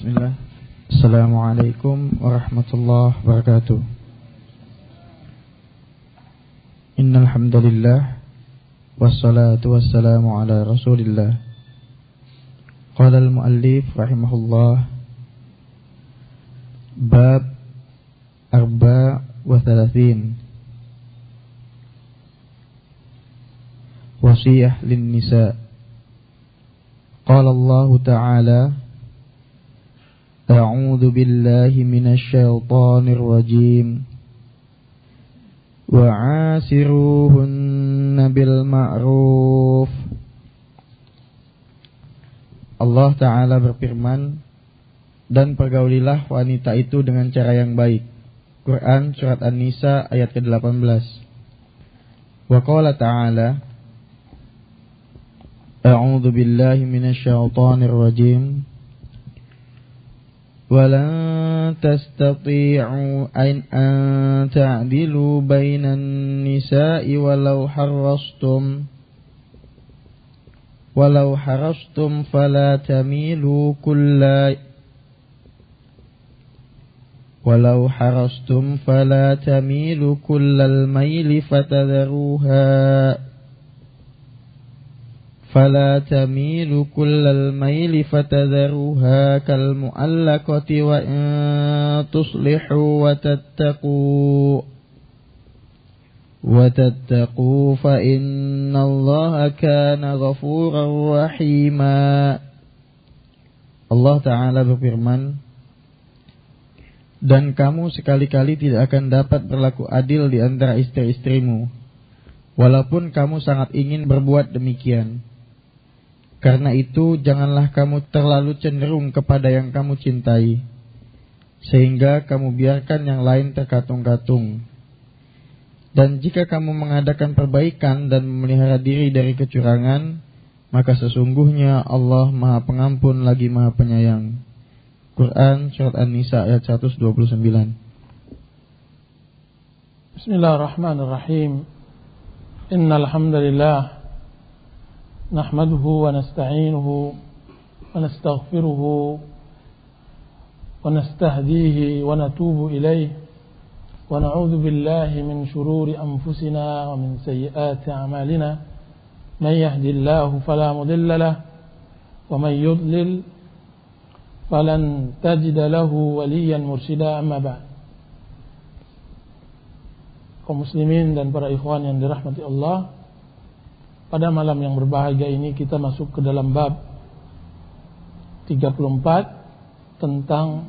Bismillah. Assalamualaikum warahmatullahi wabarakatuh. Innal hamdalillah wassalatu wassalamu ala Rasulillah. Qala al-muallif rahimahullah bab 34 wasiyah lin nisa. Qala Allah Ta'ala A'udzu billahi minasy syaithanir rajim. Wa'asiruhunna bil ma'ruf. Allah Ta'ala berfirman, dan pergaulilah wanita itu dengan cara yang baik. Quran surat An-Nisa ayat ke-18. Wa qala ta'ala A'udzu billahi minasy syaithanir rajim. وَلَن تَسْتَطِيعُوا أَن تَعْدِلُوا بَيْنَ النِّسَاءِ وَلَوْ حَرَصْتُمْ فَلَا تَمِيلُوا كُلَّ الْمَيْلِ فتذروها كالمؤلقة وإن تصلحوا وتتقوا فإن الله كان غفورا رحيما. Allah Ta'ala berfirman, dan kamu sekali-kali tidak akan dapat berlaku adil di antara istri-istrimu, walaupun kamu sangat ingin berbuat demikian. Karena itu janganlah kamu terlalu cenderung kepada yang kamu cintai, sehingga kamu biarkan yang lain terkatung-katung. Dan jika kamu mengadakan perbaikan dan memelihara diri dari kecurangan, maka sesungguhnya Allah Maha Pengampun lagi Maha Penyayang. Quran surat An-Nisa ayat 129. Bismillahirrahmanirrahim. Innal hamdalillah nahmaduhu wa nasta'inuhu wa nastaghfiruhu wa nastahdihi wa natubu ilayhi wa na'udzu billahi min shururi anfusina wa min sayyiati a'malina man yahdihillahu fala mudilla lahu wa man yudlil falan tajida lahu waliyan mursyida. Amma ba'd. Kaum muslimin dan para ikhwan yang dirahmati Allah, pada malam yang berbahagia ini kita masuk ke dalam bab 34 tentang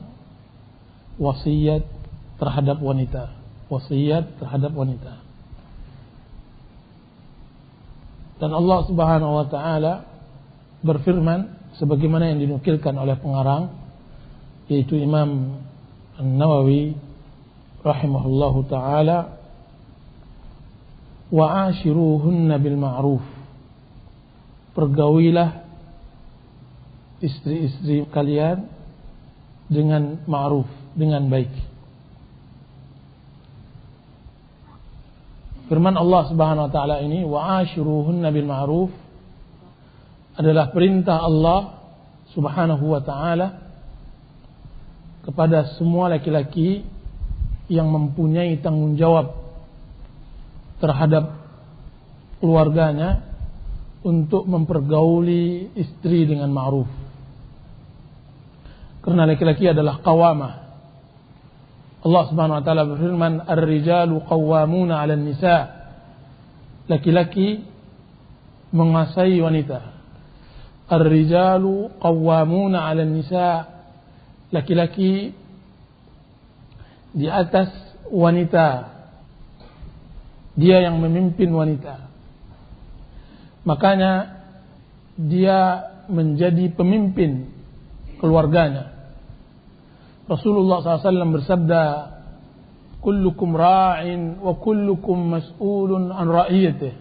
wasiat terhadap wanita. Wasiat terhadap wanita. Dan Allah Subhanahu wa taala berfirman sebagaimana yang dinukilkan oleh pengarang, yaitu Imam An-Nawawi rahimahullahu taala, wa'ashiruhunna bil ma'ruf. Pergaulilah istri-istri kalian dengan ma'ruf, dengan baik. Firman Allah Subhanahu wa taala ini, wa'ashiruhunna bil ma'ruf, adalah perintah Allah Subhanahu wa taala kepada semua laki-laki yang mempunyai tanggung jawab terhadap keluarganya untuk mempergauli istri dengan ma'ruf. Karena laki-laki adalah qawamah. Allah Subhanahu wa taala berfirman, "Ar-rijalu qawwamuna 'alan nisa." Laki-laki menguasai wanita. Ar-rijalu qawwamuna 'alan nisa. Laki-laki di atas wanita. Dia yang memimpin wanita. Makanya dia menjadi pemimpin keluarganya. Rasulullah SAW bersabda, kullukum ra'in wa kullukum mas'ulun an ra'iyatih.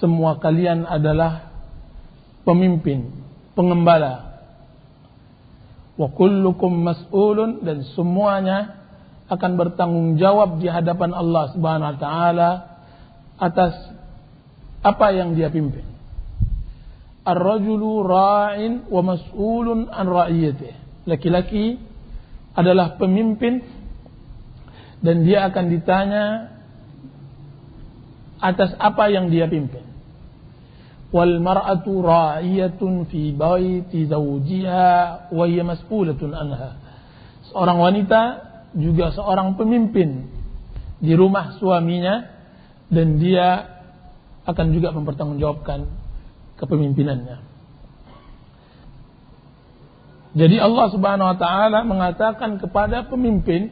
Semua kalian adalah pemimpin, pengembala. Wa kullukum mas'ulun, dan semuanya akan bertanggung jawab di hadapan Allah Subhanahu wa taala atas apa yang dia pimpin. Ar-rajulu ra'in wa mas'ulun an ra'iyatihi. Laki-laki adalah pemimpin dan dia akan ditanya atas apa yang dia pimpin. Wal mar'atu ra'iyatun fi baiti zawjiha wa hiya mas'ulatun anha. Seorang wanita juga seorang pemimpin di rumah suaminya dan dia akan juga mempertanggungjawabkan kepemimpinannya. Jadi Allah Subhanahu wa taala mengatakan kepada pemimpin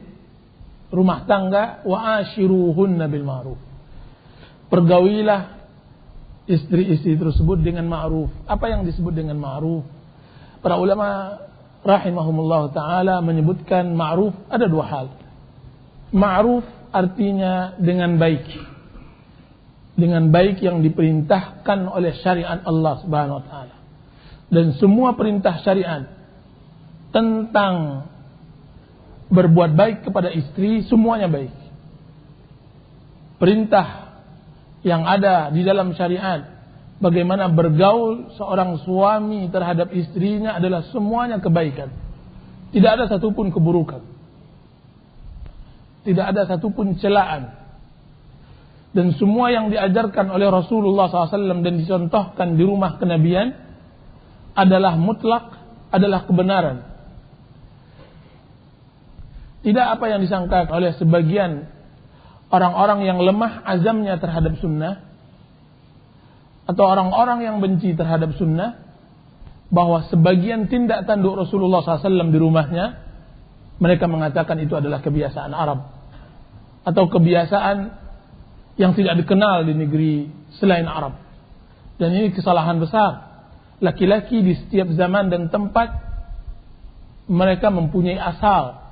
rumah tangga, wa ashiruhunna bil ma'ruf. Pergaulilah istri-istri tersebut dengan ma'ruf. Apa yang disebut dengan ma'ruf? Para ulama rahimahumullah ta'ala menyebutkan ma'ruf ada dua hal. Ma'ruf artinya dengan baik. Dengan baik yang diperintahkan oleh syariat Allah Subhanahu wa ta'ala. Dan semua perintah syariat tentang berbuat baik kepada istri semuanya baik. Perintah yang ada di dalam syariat bagaimana bergaul seorang suami terhadap istrinya adalah semuanya kebaikan. Tidak ada satupun keburukan. Tidak ada satupun celaan. Dan semua yang diajarkan oleh Rasulullah SAW dan dicontohkan di rumah kenabian adalah mutlak, adalah kebenaran. Tidak apa yang disangka oleh sebagian orang-orang yang lemah azamnya terhadap sunnah atau orang-orang yang benci terhadap sunnah, bahwa sebagian tindak tanduk Rasulullah SAW di rumahnya mereka mengatakan itu adalah kebiasaan Arab atau kebiasaan yang tidak dikenal di negeri selain Arab. Dan ini kesalahan besar. Laki-laki di setiap zaman dan tempat mereka mempunyai asal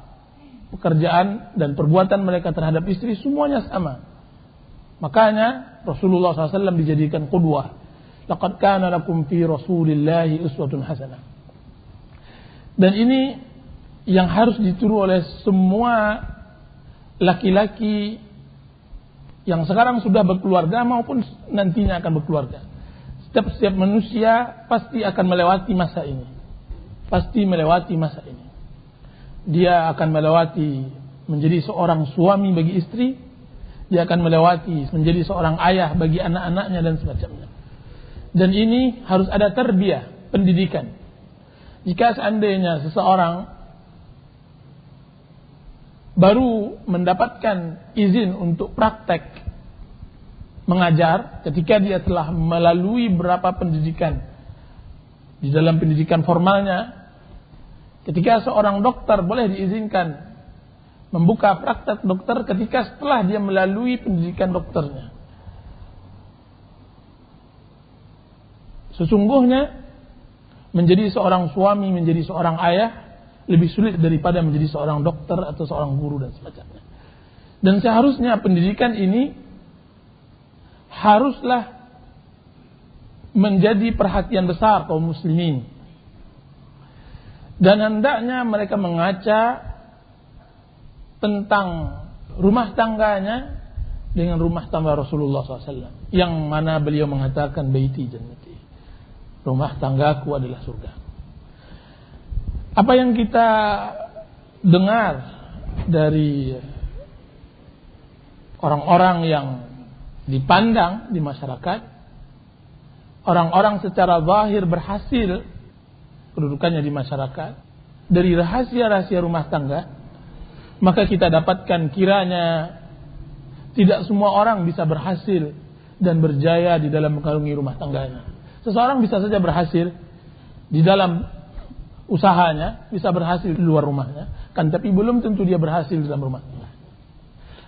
pekerjaan dan perbuatan mereka terhadap istri semuanya sama. Makanya Rasulullah SAW dijadikan qudwah. Laqad kana lakum fi Rasulillahi uswatun hasanah. Dan ini yang harus ditiru oleh semua laki-laki yang sekarang sudah berkeluarga maupun nantinya akan berkeluarga. Setiap manusia pasti akan melewati masa ini. Pasti melewati masa ini. Dia akan melewati menjadi seorang suami bagi istri, dia akan melewati menjadi seorang ayah bagi anak-anaknya dan semacamnya. Dan ini harus ada tarbiyah, pendidikan. Jika seandainya seseorang baru mendapatkan izin untuk praktek mengajar ketika dia telah melalui berapa pendidikan di dalam pendidikan formalnya. Ketika seorang dokter boleh diizinkan membuka praktek dokter ketika setelah dia melalui pendidikan dokternya. Sesungguhnya menjadi seorang suami, menjadi seorang ayah lebih sulit daripada menjadi seorang dokter atau seorang guru dan semacamnya. Dan seharusnya pendidikan ini haruslah menjadi perhatian besar kaum muslimin. Dan hendaknya mereka mengaca tentang rumah tangganya dengan rumah tangga Rasulullah SAW. Yang mana beliau mengatakan baiti jannati. Rumah tanggaku adalah surga. Apa yang kita dengar dari orang-orang yang dipandang di masyarakat, orang-orang secara zahir berhasil kedudukannya di masyarakat, dari rahasia-rahasia rumah tangga, maka kita dapatkan kiranya tidak semua orang bisa berhasil dan berjaya di dalam mengarungi rumah tangganya. Seseorang bisa saja berhasil di dalam usahanya, bisa berhasil di luar rumahnya, kan tapi belum tentu dia berhasil di dalam rumah tangga.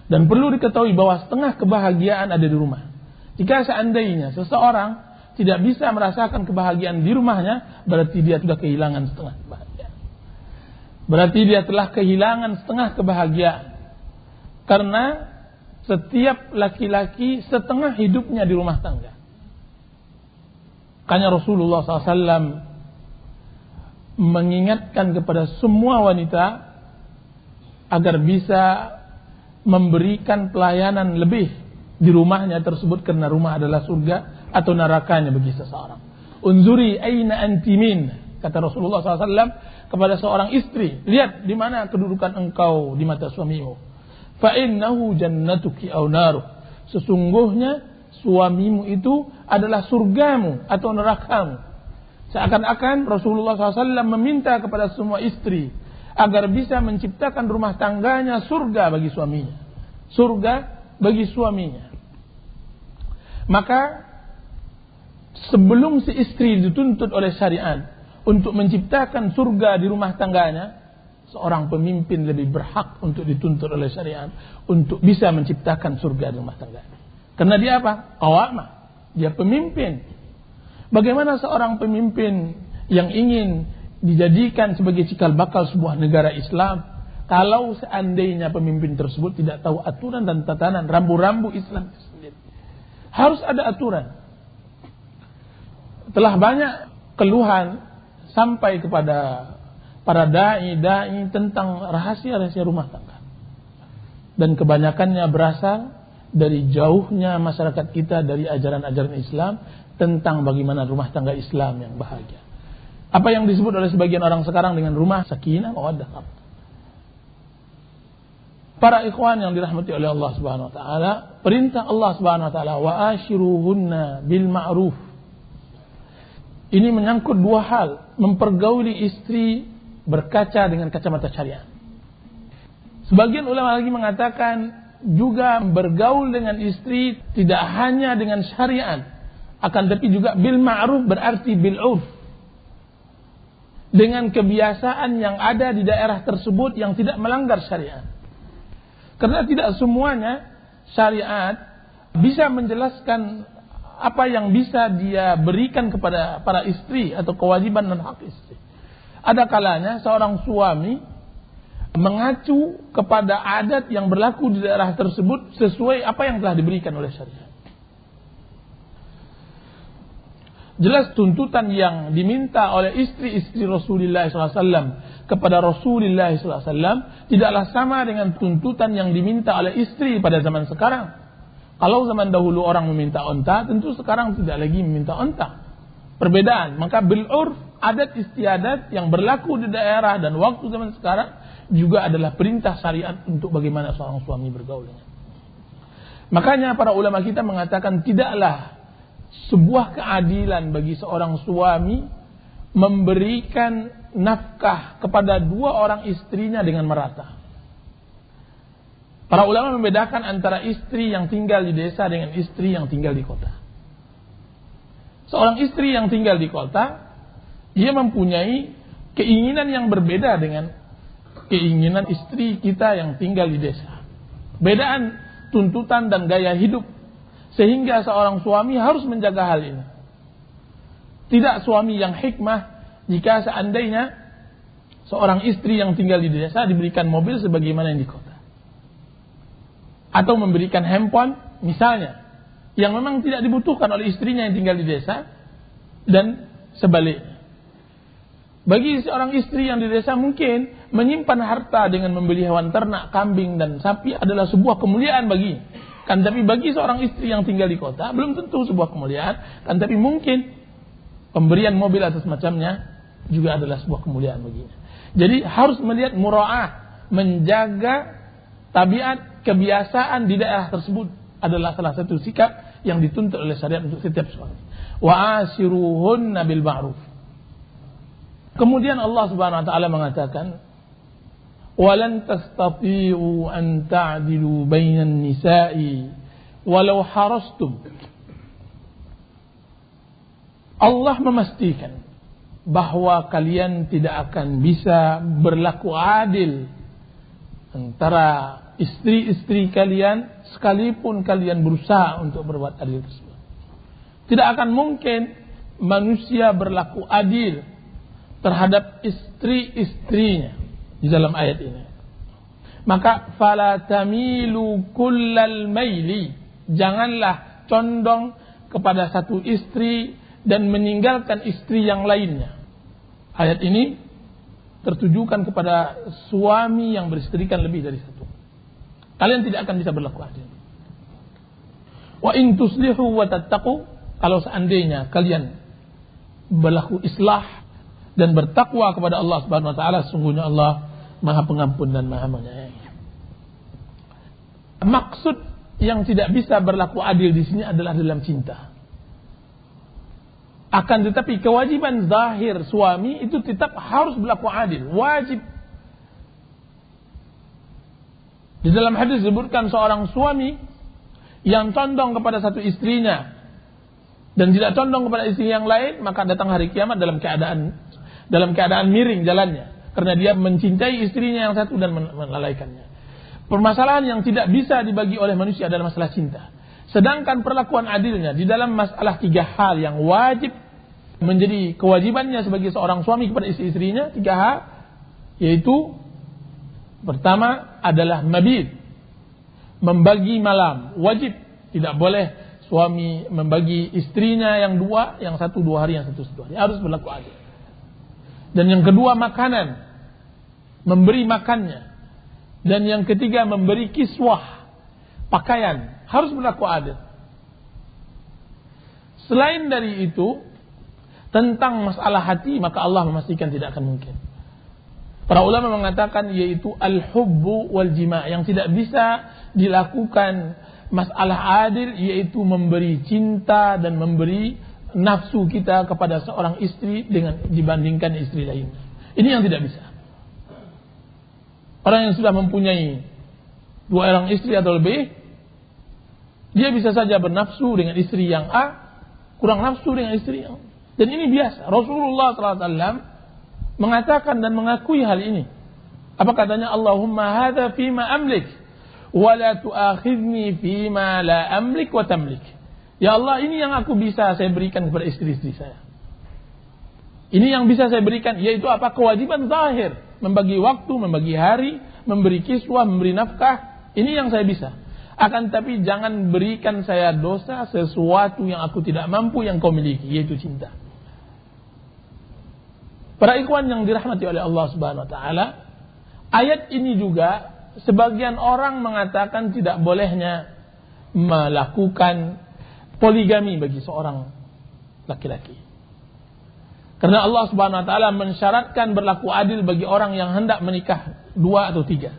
Dan perlu diketahui bahwa setengah kebahagiaan ada di rumah. Jika seandainya seseorang tidak bisa merasakan kebahagiaan di rumahnya, berarti dia sudah kehilangan setengah kebahagiaan. Berarti dia telah kehilangan setengah kebahagiaan. Karena setiap laki-laki setengah hidupnya di rumah tangga. Makanya Rasulullah SAW mengingatkan kepada semua wanita agar bisa memberikan pelayanan lebih di rumahnya tersebut, karena rumah adalah surga atau nerakanya bagi seseorang. Unzuri aina anti min, Kata Rasulullah SAW kepada seorang istri, lihat di mana kedudukan engkau di mata suamimu. Fa innahu jannatuki aw naruh. Sesungguhnya suamimu itu adalah surgamu atau nerakamu. Seakan-akan Rasulullah SAW meminta kepada semua istri agar bisa menciptakan rumah tangganya surga bagi suaminya. Surga bagi suaminya. Maka sebelum si istri dituntut oleh syariat untuk menciptakan surga di rumah tangganya, seorang pemimpin lebih berhak untuk dituntut oleh syariat untuk bisa menciptakan surga di rumah tangganya. Karena dia apa? Qawamah. Dia pemimpin. Bagaimana seorang pemimpin yang ingin dijadikan sebagai cikal bakal sebuah negara Islam, kalau seandainya pemimpin tersebut tidak tahu aturan dan tatanan rambu-rambu Islam sendiri? Harus ada aturan. Telah banyak keluhan sampai kepada para da'i tentang rahasia-rahasia rumah tangga. Dan kebanyakannya berasal dari jauhnya masyarakat kita dari ajaran-ajaran Islam tentang bagaimana rumah tangga Islam yang bahagia. Apa yang disebut oleh sebagian orang sekarang dengan rumah sakinah mawaddah. Para ikhwan yang dirahmati oleh Allah Subhanahu wa taala, perintah Allah Subhanahu wa taala wa ashiruhunna bil ma'ruf. Ini menyangkut dua hal, mempergauli istri berkaca dengan kacamata syariat. Sebagian ulama lagi mengatakan juga bergaul dengan istri tidak hanya dengan syariat, akan tapi juga bil ma'ruf berarti bil urf. Dengan kebiasaan yang ada di daerah tersebut yang tidak melanggar syariat. Karena tidak semuanya syariat bisa menjelaskan apa yang bisa dia berikan kepada para istri atau kewajiban dan hak istri. Ada kalanya seorang suami mengacu kepada adat yang berlaku di daerah tersebut sesuai apa yang telah diberikan oleh syariat. Jelas tuntutan yang diminta oleh istri-istri Rasulullah SAW kepada Rasulullah SAW tidaklah sama dengan tuntutan yang diminta oleh istri pada zaman sekarang. Kalau zaman dahulu orang meminta onta, tentu sekarang tidak lagi meminta onta. Perbedaan. Maka bil-urf, adat istiadat yang berlaku di daerah dan waktu zaman sekarang juga adalah perintah syariat untuk bagaimana seorang suami bergaul dengan. Makanya para ulama kita mengatakan tidaklah sebuah keadilan bagi seorang suami memberikan nafkah kepada dua orang istrinya dengan merata. Para ulama membedakan antara istri yang tinggal di desa dengan istri yang tinggal di kota. Seorang istri yang tinggal di kota, dia mempunyai keinginan yang berbeda dengan keinginan istri kita yang tinggal di desa. Bedaan tuntutan dan gaya hidup, sehingga seorang suami harus menjaga hal ini. Tidak suami yang hikmah jika seandainya seorang istri yang tinggal di desa diberikan mobil sebagaimana yang di kota. Atau memberikan handphone misalnya yang memang tidak dibutuhkan oleh istrinya yang tinggal di desa dan sebaliknya. Bagi seorang istri yang di desa mungkin menyimpan harta dengan membeli hewan ternak, kambing dan sapi adalah sebuah kemuliaan bagi. Kan tapi bagi seorang istri yang tinggal di kota belum tentu sebuah kemuliaan, kan tapi mungkin pemberian mobil atau semacamnya juga adalah sebuah kemuliaan baginya. Jadi harus melihat mura'ah, menjaga tabiat kebiasaan di daerah tersebut adalah salah satu sikap yang dituntut oleh syariat untuk setiap suami. Wa ashiruhunna bil ma'ruf. Kemudian Allah Subhanahu wa taala mengatakan, "Walan tastati'u an ta'dilu bainan nisa'i walau harastum." Allah memastikan bahwa kalian tidak akan bisa berlaku adil antara istri-istri kalian sekalipun kalian berusaha untuk berbuat adil tersebut. Tidak akan mungkin manusia berlaku adil terhadap istri-istrinya di dalam ayat ini. Maka fala tamilu kullal maili, janganlah condong kepada satu istri dan meninggalkan istri yang lainnya. Ayat ini tertujukan kepada suami yang beristrikan lebih dari satu. Kalian tidak akan bisa berlaku adil. Wa in tuslihu wa tattaqu, kalau seandainya kalian berlaku islah dan bertakwa kepada Allah Subhanahu wa taala, sungguhnya Allah Maha Pengampun dan Maha Menyayangi. Maksud yang tidak bisa berlaku adil di sini adalah dalam cinta. Akan tetapi kewajiban zahir suami itu tetap harus berlaku adil, wajib. Di dalam hadis disebutkan seorang suami yang condong kepada satu istrinya dan tidak condong kepada istri yang lain, maka datang hari kiamat dalam keadaan miring jalannya, karena dia mencintai istrinya yang satu dan melalaikannya. Permasalahan yang tidak bisa dibagi oleh manusia adalah masalah cinta. Sedangkan perlakuan adilnya di dalam masalah 3 hal yang wajib menjadi kewajibannya sebagai seorang suami kepada istri-istrinya, 3 hal, yaitu pertama adalah mabit, membagi malam, wajib. Tidak boleh suami membagi istrinya yang 2, yang 1 2 hari, yang 1 1 hari. Harus berlaku adil. Dan yang kedua makanan, memberi makannya. Dan yang ketiga memberi kiswah, pakaian, harus berlaku adil. Selain dari itu, tentang masalah hati, maka Allah memastikan tidak akan mungkin. Para ulama mengatakan yaitu al-hubbu wal jima', yang tidak bisa dilakukan masalah adil, yaitu memberi cinta dan memberi nafsu kita kepada seorang istri dengan dibandingkan istri lain. Ini yang tidak bisa. Orang yang sudah mempunyai 2 orang istri atau lebih, dia bisa saja bernafsu dengan istri yang A, kurang nafsu dengan istri yang A. Dan ini biasa. Rasulullah SAW mengatakan dan mengakui hal ini. Apa katanya? Allahumma hadha fima amlik, wa la tu'akhidni fima la amlik wa tamlik. Ya Allah, ini yang aku bisa saya berikan kepada istri-istri saya. Ini yang bisa saya berikan, yaitu apa? Kewajiban zahir. Membagi waktu, membagi hari, memberi kiswah, memberi nafkah. Ini yang saya bisa. Akan tapi jangan berikan saya dosa sesuatu yang aku tidak mampu yang kau miliki, yaitu cinta. Para ikhwan yang dirahmati oleh Allah Subhanahu wa taala, ayat ini juga sebagian orang mengatakan tidak bolehnya melakukan poligami bagi seorang laki-laki. Karena Allah Subhanahu wa taala mensyaratkan berlaku adil bagi orang yang hendak menikah 2 atau 3.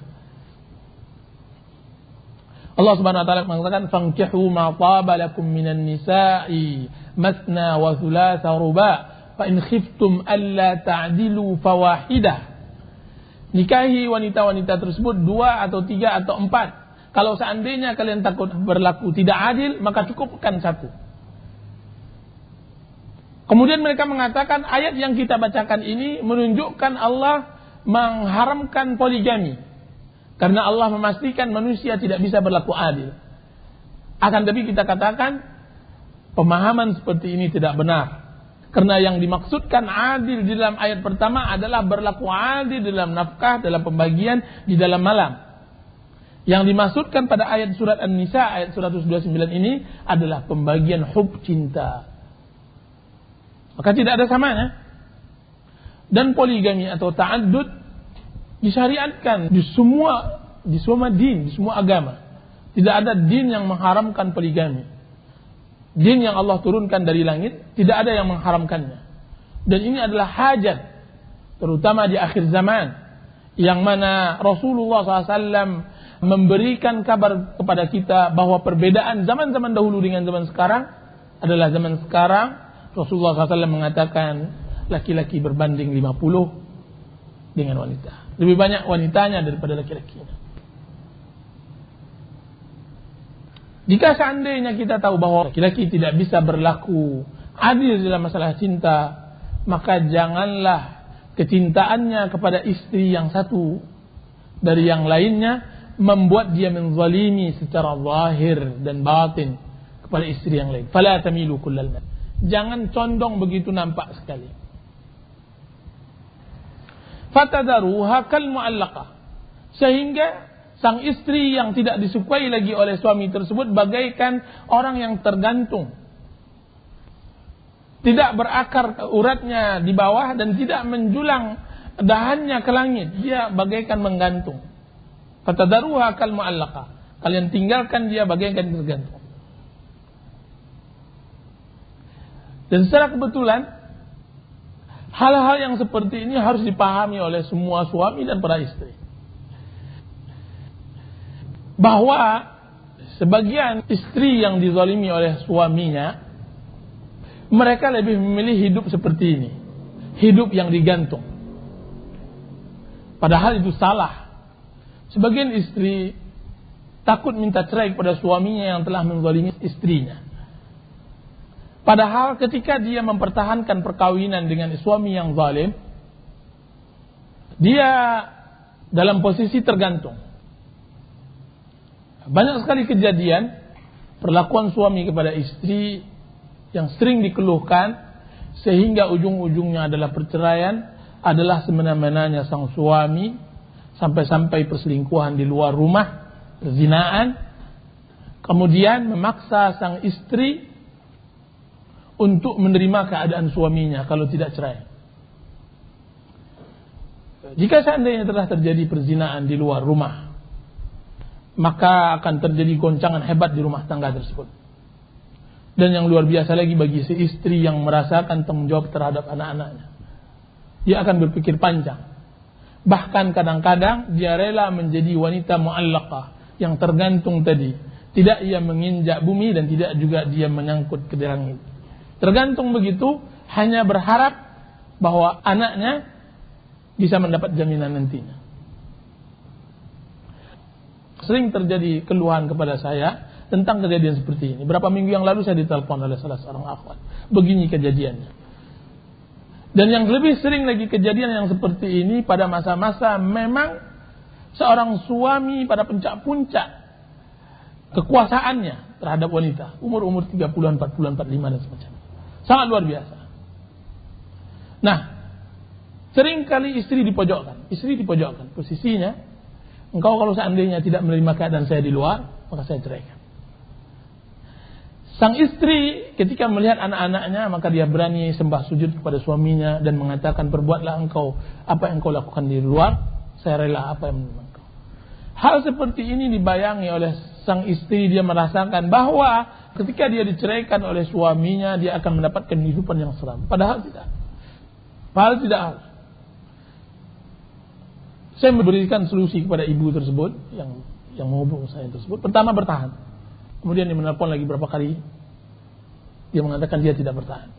Allah Subhanahu wa taala mengatakan fankihu ma taba lakum minan nisa'i masna wa thulatha ruba' fa in khiftum alla ta'dilu fawahidah. Nikahi wanita-wanita tersebut 2 atau 3 atau 4. Kalau seandainya kalian takut berlaku tidak adil, maka cukupkan 1. Kemudian mereka mengatakan ayat yang kita bacakan ini menunjukkan Allah mengharamkan poligami. Karena Allah memastikan manusia tidak bisa berlaku adil. Akan tapi kita katakan pemahaman seperti ini tidak benar. Karena yang dimaksudkan adil di dalam ayat pertama adalah berlaku adil dalam nafkah, dalam pembagian, di dalam malam. Yang dimaksudkan pada ayat surat An-Nisa, ayat 129 ini adalah pembagian hub cinta. Maka tidak ada samanya. Dan poligami atau ta'addud disyariatkan di semua din, di semua agama. Tidak ada din yang mengharamkan poligami. Din yang Allah turunkan dari langit, tidak ada yang mengharamkannya. Dan ini adalah hajat, terutama di akhir zaman, yang mana Rasulullah SAW memberikan kabar kepada kita bahwa perbedaan zaman-zaman dahulu dengan zaman sekarang adalah zaman sekarang Rasulullah SAW mengatakan laki-laki berbanding 50 dengan wanita. Lebih banyak wanitanya daripada laki-lakinya. Jika seandainya kita tahu bahwa laki-laki tidak bisa berlaku adil dalam masalah cinta, maka janganlah kecintaannya kepada istri yang satu dari yang lainnya membuat dia menzalimi secara zahir dan batin kepada istri yang lain. Fala tamilu kullal mail. Jangan condong begitu nampak sekali. Fatadaruha kal mu'allaqah. Sehingga sang istri yang tidak disukai lagi oleh suami tersebut bagaikan orang yang tergantung. Tidak berakar uratnya di bawah dan tidak menjulang dahannya ke langit. Dia bagaikan menggantung. Fatadaruha kal mu'allaqah. Kalian tinggalkan dia bagaikan tergantung. Dan secara kebetulan Hal-hal yang seperti ini harus dipahami oleh semua suami dan para istri. Bahwa sebagian istri yang dizalimi oleh suaminya, mereka lebih memilih hidup seperti ini. Hidup yang digantung. Padahal itu salah. Sebagian istri takut minta cerai kepada suaminya yang telah menzalimi istrinya. Padahal ketika dia mempertahankan perkawinan dengan suami yang zalim, dia dalam posisi tergantung. Banyak sekali kejadian perlakuan suami kepada istri yang sering dikeluhkan, sehingga ujung-ujungnya adalah perceraian, adalah semena-menanya sang suami, sampai-sampai perselingkuhan di luar rumah, perzinaan, kemudian memaksa sang istri untuk menerima keadaan suaminya kalau tidak cerai. Jika seandainya telah terjadi perzinaan di luar rumah, maka akan terjadi goncangan hebat di rumah tangga tersebut. Dan yang luar biasa lagi bagi si istri yang merasakan tanggung jawab terhadap anak-anaknya, dia akan berpikir panjang. Bahkan kadang-kadang dia rela menjadi wanita mu'allaqah, yang tergantung tadi. Tidak ia menginjak bumi dan tidak juga dia menyangkut ke langit. Tergantung begitu, hanya berharap bahwa anaknya bisa mendapat jaminan nantinya. Sering terjadi keluhan kepada saya tentang kejadian seperti ini. Berapa minggu yang lalu saya ditelepon oleh salah seorang akhwat. Begini kejadiannya. Dan yang lebih sering lagi kejadian yang seperti ini pada masa-masa memang seorang suami pada puncak-puncak kekuasaannya terhadap wanita. Umur-umur 30-an, 40-an, 45 dan semacamnya. Sangat luar biasa. Nah, sering kali istri dipojokkan. Istri dipojokkan. Posisinya, engkau kalau seandainya tidak menerima keadaan saya di luar, maka saya ceraikan. Sang istri ketika melihat anak-anaknya, maka dia berani sembah sujud kepada suaminya dan mengatakan, perbuatlah engkau apa yang engkau lakukan di luar, saya rela apa yang menurut engkau. Hal seperti ini dibayangi oleh sang istri. Dia merasakan bahwa ketika dia diceraikan oleh suaminya, dia akan mendapatkan kehidupan yang seram. Padahal tidak. Padahal tidak harus. Saya memberikan solusi kepada ibu tersebut yang menghubung saya tersebut. Pertama, bertahan. Kemudian dia menelpon lagi berapa kali. Dia mengatakan dia tidak bertahan.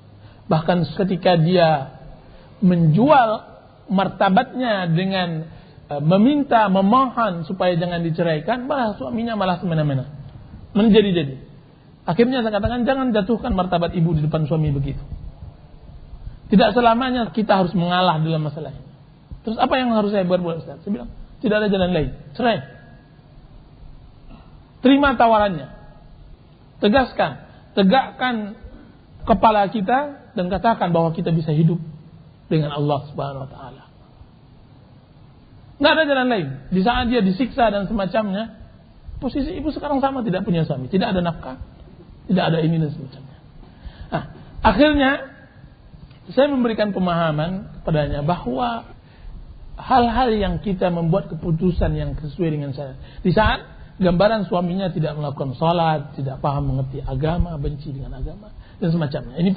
Bahkan ketika dia menjual martabatnya dengan meminta, memohon supaya jangan diceraikan, malah suaminya malah semena-mena. Menjadi-jadi. Akhirnya saya katakan, jangan jatuhkan martabat ibu di depan suami begitu. Tidak selamanya kita harus mengalah dalam masalah ini. Terus apa yang harus saya buat, Ustaz? Saya bilang, tidak ada jalan lain. Cerai. Terima tawarannya. Tegaskan. Tegakkan kepala kita dan katakan bahwa kita bisa hidup dengan Allah Subhanahu wa taala. Nggak ada jalan lain. Di saat dia disiksa dan semacamnya, posisi ibu sekarang sama, tidak punya suami, tidak ada nafkah, tidak ada ini dan semacamnya. Nah, akhirnya saya memberikan pemahaman kepadanya bahwa hal-hal yang kita membuat keputusan yang sesuai dengan saya. Di saat gambaran suaminya tidak melakukan salat, tidak paham mengerti agama, benci dengan agama dan semacamnya. Ini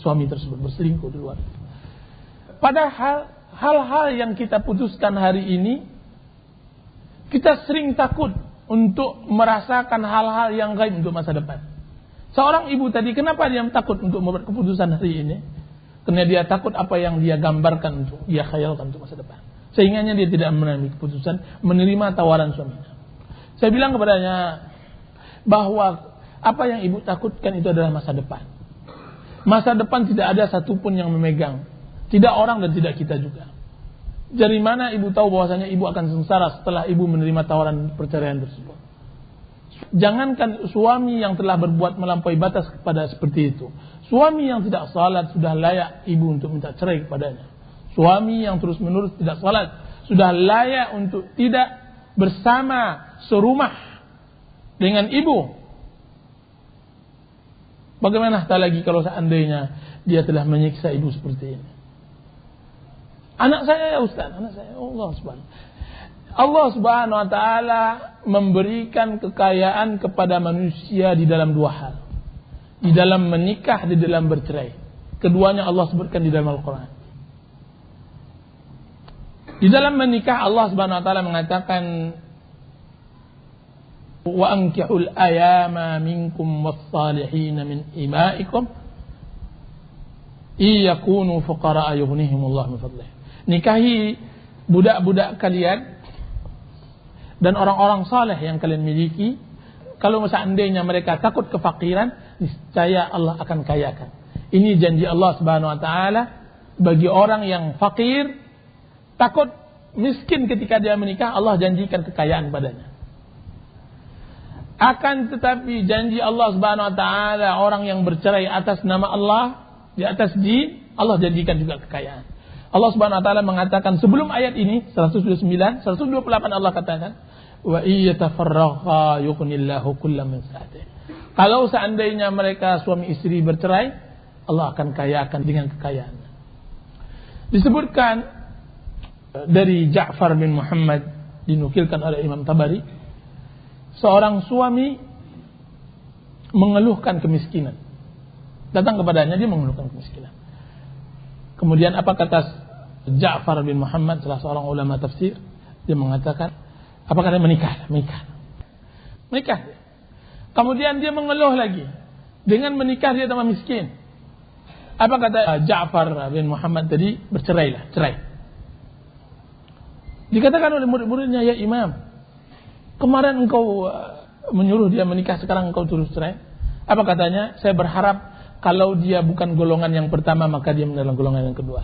suami tersebut berselingkuh di luar. Padahal hal-hal yang kita putuskan hari ini, kita sering takut untuk merasakan hal-hal yang gaib untuk masa depan. Seorang ibu tadi, kenapa dia takut untuk membuat keputusan hari ini? Karena dia takut apa yang dia gambarkan untuk dia khayalkan untuk masa depan. Sehingganya dia tidak mengambil keputusan menerima tawaran suaminya. Saya bilang kepadanya bahwa apa yang ibu takutkan itu adalah masa depan. Masa depan tidak ada satupun yang memegang. Tidak orang dan tidak kita juga. Dari mana ibu tahu bahwasanya ibu akan sengsara setelah ibu menerima tawaran perceraian tersebut? Jangankan suami yang telah berbuat melampaui batas kepada seperti itu. Suami yang tidak salat sudah layak ibu untuk minta cerai kepadanya. Suami yang terus-menerus tidak salat sudah layak untuk tidak bersama serumah dengan ibu. Bagaimana tak lagi kalau seandainya dia telah menyiksa ibu seperti ini? Anak saya ya Ustaz, anak saya Allah Subhanahu wa taala memberikan kekayaan kepada manusia di dalam dua hal. Di dalam menikah, di dalam bercerai. Keduanya Allah sebutkan di dalam Al-Quran. Di dalam menikah Allah Subhanahu wa taala mengatakan wa ankihul ayama minkum was-salihin min imaikum iyakunu fuqara yughnihimullah min fadlih. Nikahi budak-budak kalian dan orang-orang saleh yang kalian miliki. Kalau seandainya mereka takut kefakiran, niscaya Allah akan kayakan. Ini janji Allah Subhanahu wa taala bagi orang yang fakir, takut miskin ketika dia menikah, Allah janjikan kekayaan padanya. Akan tetapi janji Allah Subhanahu wa taala orang yang bercerai atas nama Allah, di atas din, Allah janjikan juga kekayaan. Allah Subhanahu wa taala mengatakan sebelum ayat ini 129, 128 Allah katakan wa iyatafarraqa yughnillahu kullam min sa'atihi. Kalau seandainya mereka suami istri bercerai, Allah akan kayakan dengan kekayaan. Disebutkan dari Ja'far bin Muhammad, dinukilkan oleh Imam Tabari, seorang suami mengeluhkan kemiskinan. Datang kepadanya, dia mengeluhkan kemiskinan. Kemudian apa kata Ja'far bin Muhammad, salah seorang ulama tafsir, dia mengatakan, apa kata menikah. Kemudian dia mengeluh lagi, dengan menikah dia tambah miskin. Apa kata Ja'far bin Muhammad tadi? Cerai. Dikatakan oleh murid-muridnya, ya Imam, kemarin engkau menyuruh dia menikah, sekarang engkau terus cerai. Apa katanya? Saya berharap kalau dia bukan golongan yang pertama, maka dia mendalam golongan yang kedua.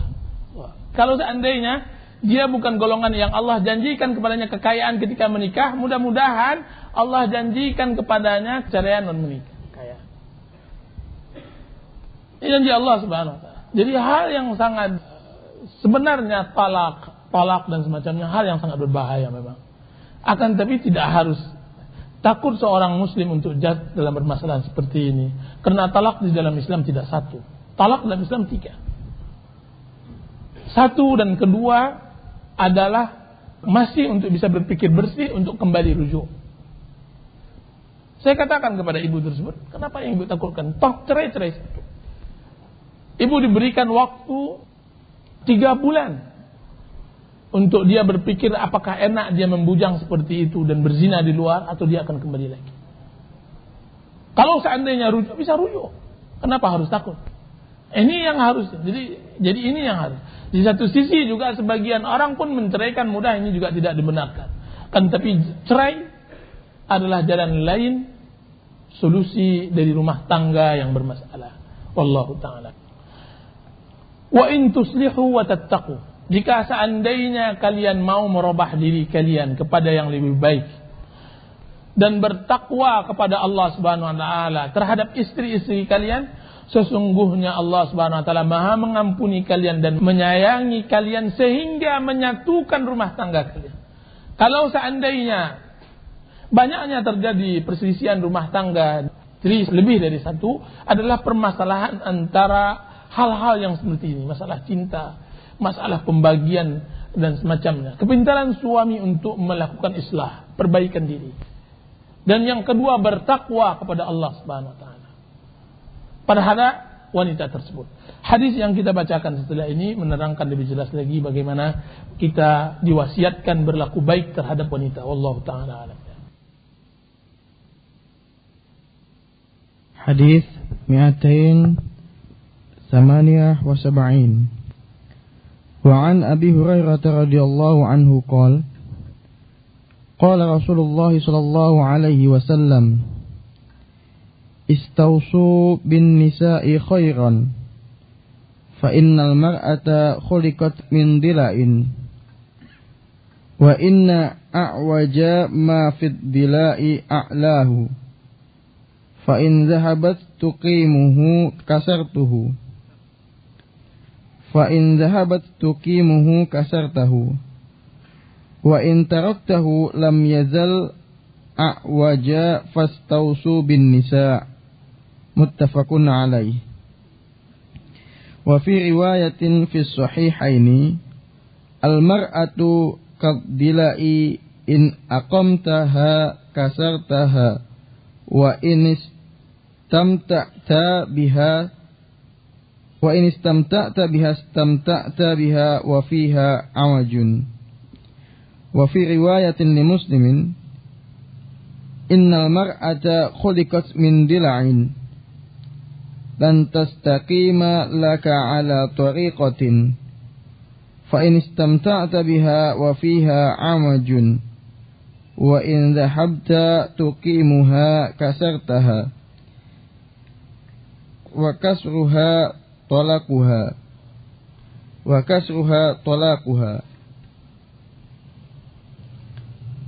Kalau seandainya dia bukan golongan yang Allah janjikan kepadanya kekayaan ketika menikah, mudah-mudahan Allah janjikan kepadanya keceraian non menikah. Ini janji Allah Subhanahu wa taala. Jadi hal yang sangat, sebenarnya talak dan semacamnya hal yang sangat berbahaya memang. Akan tapi tidak harus takut seorang muslim untuk jatuh dalam permasalahan seperti ini. Karena talak di dalam Islam tidak satu. Talak dalam Islam 3. Satu dan kedua adalah masih untuk bisa berpikir bersih untuk kembali rujuk. Saya katakan kepada ibu tersebut, kenapa yang ibu takutkan? Toh cerai. Ibu diberikan waktu 3 bulan untuk dia berpikir apakah enak dia membujang seperti itu dan berzina di luar, atau dia akan kembali lagi. Kalau seandainya rujuk, bisa rujuk. Kenapa harus takut? Ini yang harus. Jadi ini yang harus. Di satu sisi juga sebagian orang pun menceraikan mudah, ini juga tidak dibenarkan. Kan tapi cerai adalah jalan lain, solusi dari rumah tangga yang bermasalah. Wallahu ta'ala. Wa in tuslihu wa tattaqu. Jika seandainya kalian mau merubah diri kalian kepada yang lebih baik dan bertakwa kepada Allah Subhanahu wa taala terhadap istri-istri kalian, sesungguhnya Allah Subhanahu wa taala Maha mengampuni kalian dan menyayangi kalian sehingga menyatukan rumah tangga kalian. Kalau seandainya banyaknya terjadi perselisihan rumah tangga, jadi lebih dari satu, adalah permasalahan antara hal-hal yang seperti ini, masalah cinta, masalah pembagian dan semacamnya. Kepintaran suami untuk melakukan islah, perbaikan diri. Dan yang kedua, bertakwa kepada Allah Subhanahu wa taala terhadap wanita tersebut. Hadis yang kita bacakan setelah ini menerangkan lebih jelas lagi bagaimana kita diwasiatkan berlaku baik terhadap wanita. Wallahu taala alam. Hadis 278. Wa an Abi Hurairah radhiyallahu anhu qala qala Rasulullah sallallahu alaihi wasallam istausu bin nisa'i khairan fa innal mar'ata khuliqat min dila'in wa inna a'waja ma fid dila'i a'lahu fa in dhahabat tuqimuhu kasartuhu fa in dhahabat tuqimuhu kasartahu wa in taraktahu lam yazal a'waja fastausu bin nisa'. Muttafaqun alaih. Wa fi riwayatin fi sahihaini al-mar'atu kaddila'i in aqamtaha kasartaha wa in istamta'ta biha istamta'ta biha wa fiha awajun. Wa fi riwayatin li Muslimin, innal mar'ata khuliqat min dila'in lan tastaqima laka ala tariqatin fa in istamta'ta biha wa fiha 'amajun wa in dhahabta tuqimuha kasartaha wa kasruha talaquha.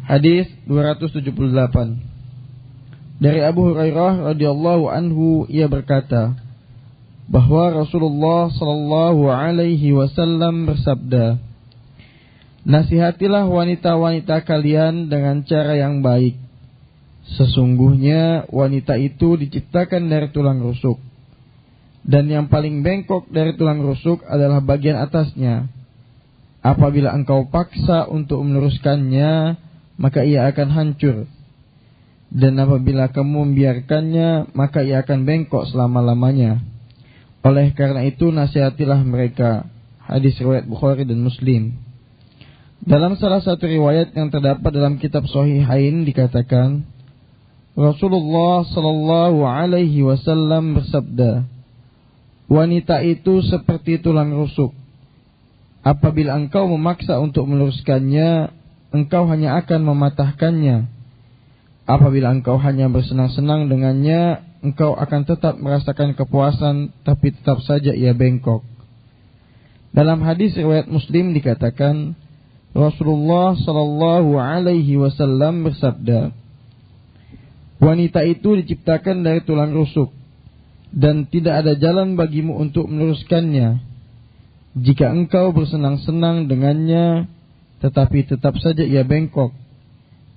Hadis 278. Dari Abu Hurairah radhiyallahu anhu, ia berkata bahwa Rasulullah sallallahu alaihi wasallam bersabda, "Nasihatilah wanita-wanita kalian dengan cara yang baik. Sesungguhnya wanita itu diciptakan dari tulang rusuk, dan yang paling bengkok dari tulang rusuk adalah bagian atasnya. Apabila engkau paksa untuk meluruskannya, maka ia akan hancur. Dan apabila kamu membiarkannya, maka ia akan bengkok selama-lamanya. Oleh karena itu, nasihatilah mereka." Hadis riwayat Bukhari dan Muslim. Dalam salah satu riwayat yang terdapat dalam kitab Shahihain dikatakan, Rasulullah sallallahu alaihi wasallam bersabda, "Wanita itu seperti tulang rusuk. Apabila engkau memaksa untuk meluruskannya, engkau hanya akan mematahkannya. Apabila engkau hanya bersenang-senang dengannya, engkau akan tetap merasakan kepuasan, tapi tetap saja ia bengkok." Dalam hadis riwayat Muslim dikatakan, Rasulullah sallallahu alaihi wasallam bersabda, "Wanita itu diciptakan dari tulang rusuk, dan tidak ada jalan bagimu untuk meluruskannya. Jika engkau bersenang-senang dengannya, tetapi tetap saja ia bengkok.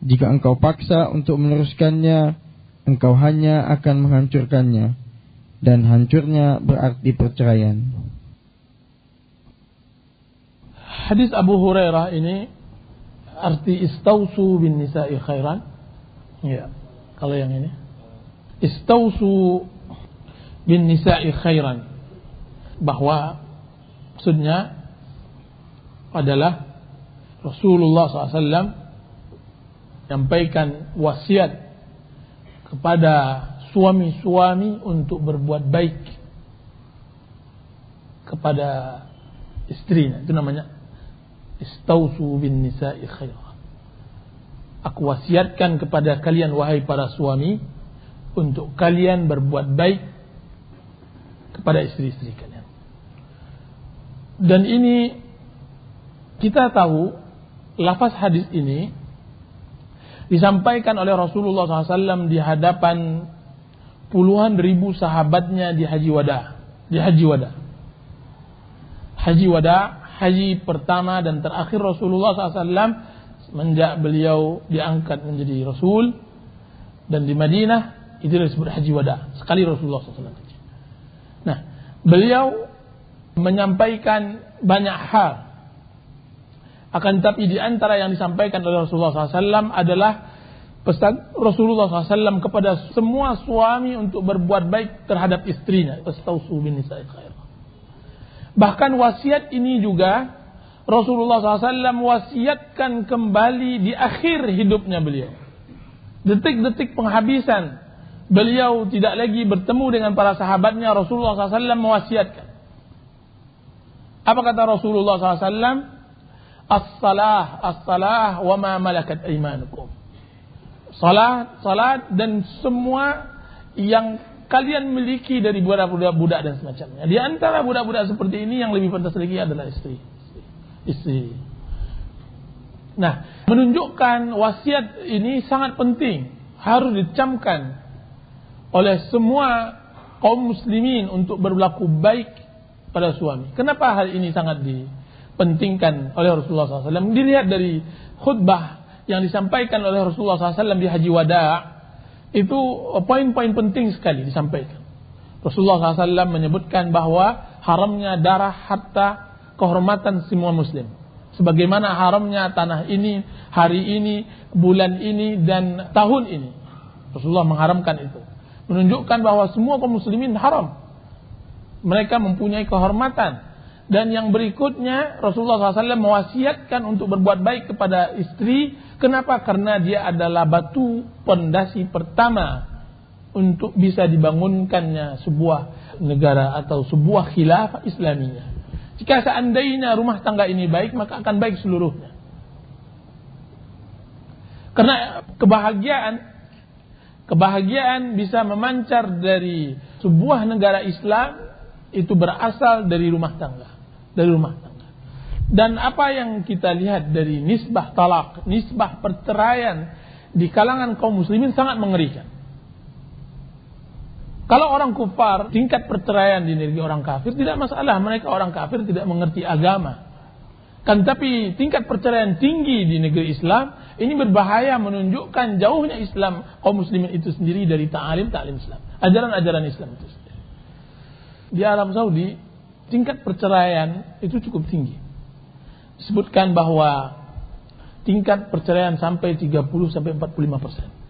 Jika engkau paksa untuk meluruskannya, engkau hanya akan menghancurkannya, dan hancurnya berarti perceraian." Hadis Abu Hurairah ini arti istausu bin nisa'i khairan. Ya, kalau yang ini istausu bin nisa'i khairan, bahwa maksudnya adalah Rasulullah SAW menyampaikan wasiat kepada suami-suami untuk berbuat baik kepada istrinya. Itu namanya istausu bin nisa'i khaira. Aku wasiatkan kepada kalian, wahai para suami, untuk kalian berbuat baik kepada istri-istri kalian. Dan ini kita tahu, lafaz hadis ini disampaikan oleh Rasulullah SAW di hadapan puluhan ribu sahabatnya di Haji Wada. Haji Wada, haji pertama dan terakhir Rasulullah SAW semenjak beliau diangkat menjadi Rasul. Dan di Madinah itu disebut Haji Wada, sekali Rasulullah SAW. Nah, beliau menyampaikan banyak hal. Akan tetapi di antara yang disampaikan oleh Rasulullah SAW adalah pesan Rasulullah SAW kepada semua suami untuk berbuat baik terhadap istrinya. Istausu bin nisa'i khair. Bahkan wasiat ini juga Rasulullah SAW wasiatkan kembali di akhir hidupnya beliau. Detik-detik penghabisan beliau tidak lagi bertemu dengan para sahabatnya, Rasulullah SAW mewasiatkan. Apa kata Rasulullah SAW? As-salah wa ma malakat aymanukum. Salat dan semua yang kalian miliki dari budak-budak dan semacamnya. Di antara budak-budak seperti ini yang lebih pantas lagi adalah istri. Nah, menunjukkan wasiat ini sangat penting, harus dicamkan oleh semua kaum muslimin untuk berlaku baik pada suami. Kenapa hal ini sangat dipentingkan oleh Rasulullah SAW? Dilihat dari khutbah yang disampaikan oleh Rasulullah SAW di Haji Wada, itu poin-poin penting sekali disampaikan. Rasulullah SAW menyebutkan bahwa haramnya darah, harta, kehormatan semua muslim. Sebagaimana haramnya tanah ini, hari ini, bulan ini, dan tahun ini. Rasulullah mengharamkan itu. Menunjukkan bahwa semua kaum muslimin haram. Mereka mempunyai kehormatan Dan yang berikutnya Rasulullah SAW mewasiatkan untuk berbuat baik kepada istri. Kenapa? Karena dia adalah batu pondasi pertama untuk bisa dibangunkannya sebuah negara atau sebuah khilafah Islamiyah. Jika seandainya rumah tangga ini baik, maka akan baik seluruhnya. Karena kebahagiaan bisa memancar dari sebuah negara Islam itu berasal dari rumah tangga. Dan apa yang kita lihat dari nisbah talak, nisbah perceraian di kalangan kaum muslimin sangat mengerikan. Kalau orang kufar, tingkat perceraian di negeri orang kafir tidak masalah, mereka orang kafir tidak mengerti agama. Kan tapi tingkat perceraian tinggi di negeri Islam ini berbahaya, menunjukkan jauhnya Islam kaum muslimin itu sendiri dari ta'lim Islam, ajaran-ajaran Islam itu sendiri. Di Arab Saudi tingkat perceraian itu cukup tinggi. Disebutkan bahwa tingkat perceraian sampai 30-45%.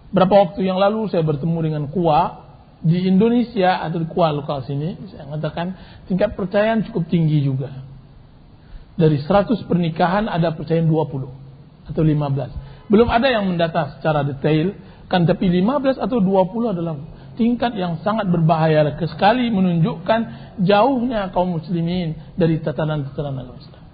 Berapa waktu yang lalu saya bertemu dengan Kuwa di Indonesia atau di Kuwa lokal sini, saya mengatakan tingkat perceraian cukup tinggi juga. Dari 100 pernikahan ada perceraian 20 atau 15. Belum ada yang mendata secara detail, kan tapi 15 atau 20 adalah tingkat yang sangat berbahaya sekali, menunjukkan jauhnya kaum muslimin dari tatanan-tatanan agama Islam.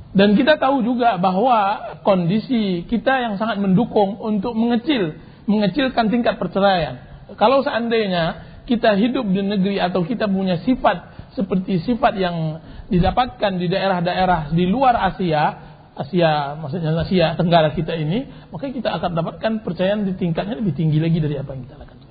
Dan kita tahu juga bahwa kondisi kita yang sangat mendukung untuk mengecilkan tingkat perceraian. Kalau seandainya kita hidup di negeri atau kita punya sifat seperti sifat yang didapatkan di daerah-daerah di luar Asia, maksudnya Asia Tenggara kita ini, maka kita akan dapatkan perceraian di tingkatnya lebih tinggi lagi dari apa yang kita lakukan.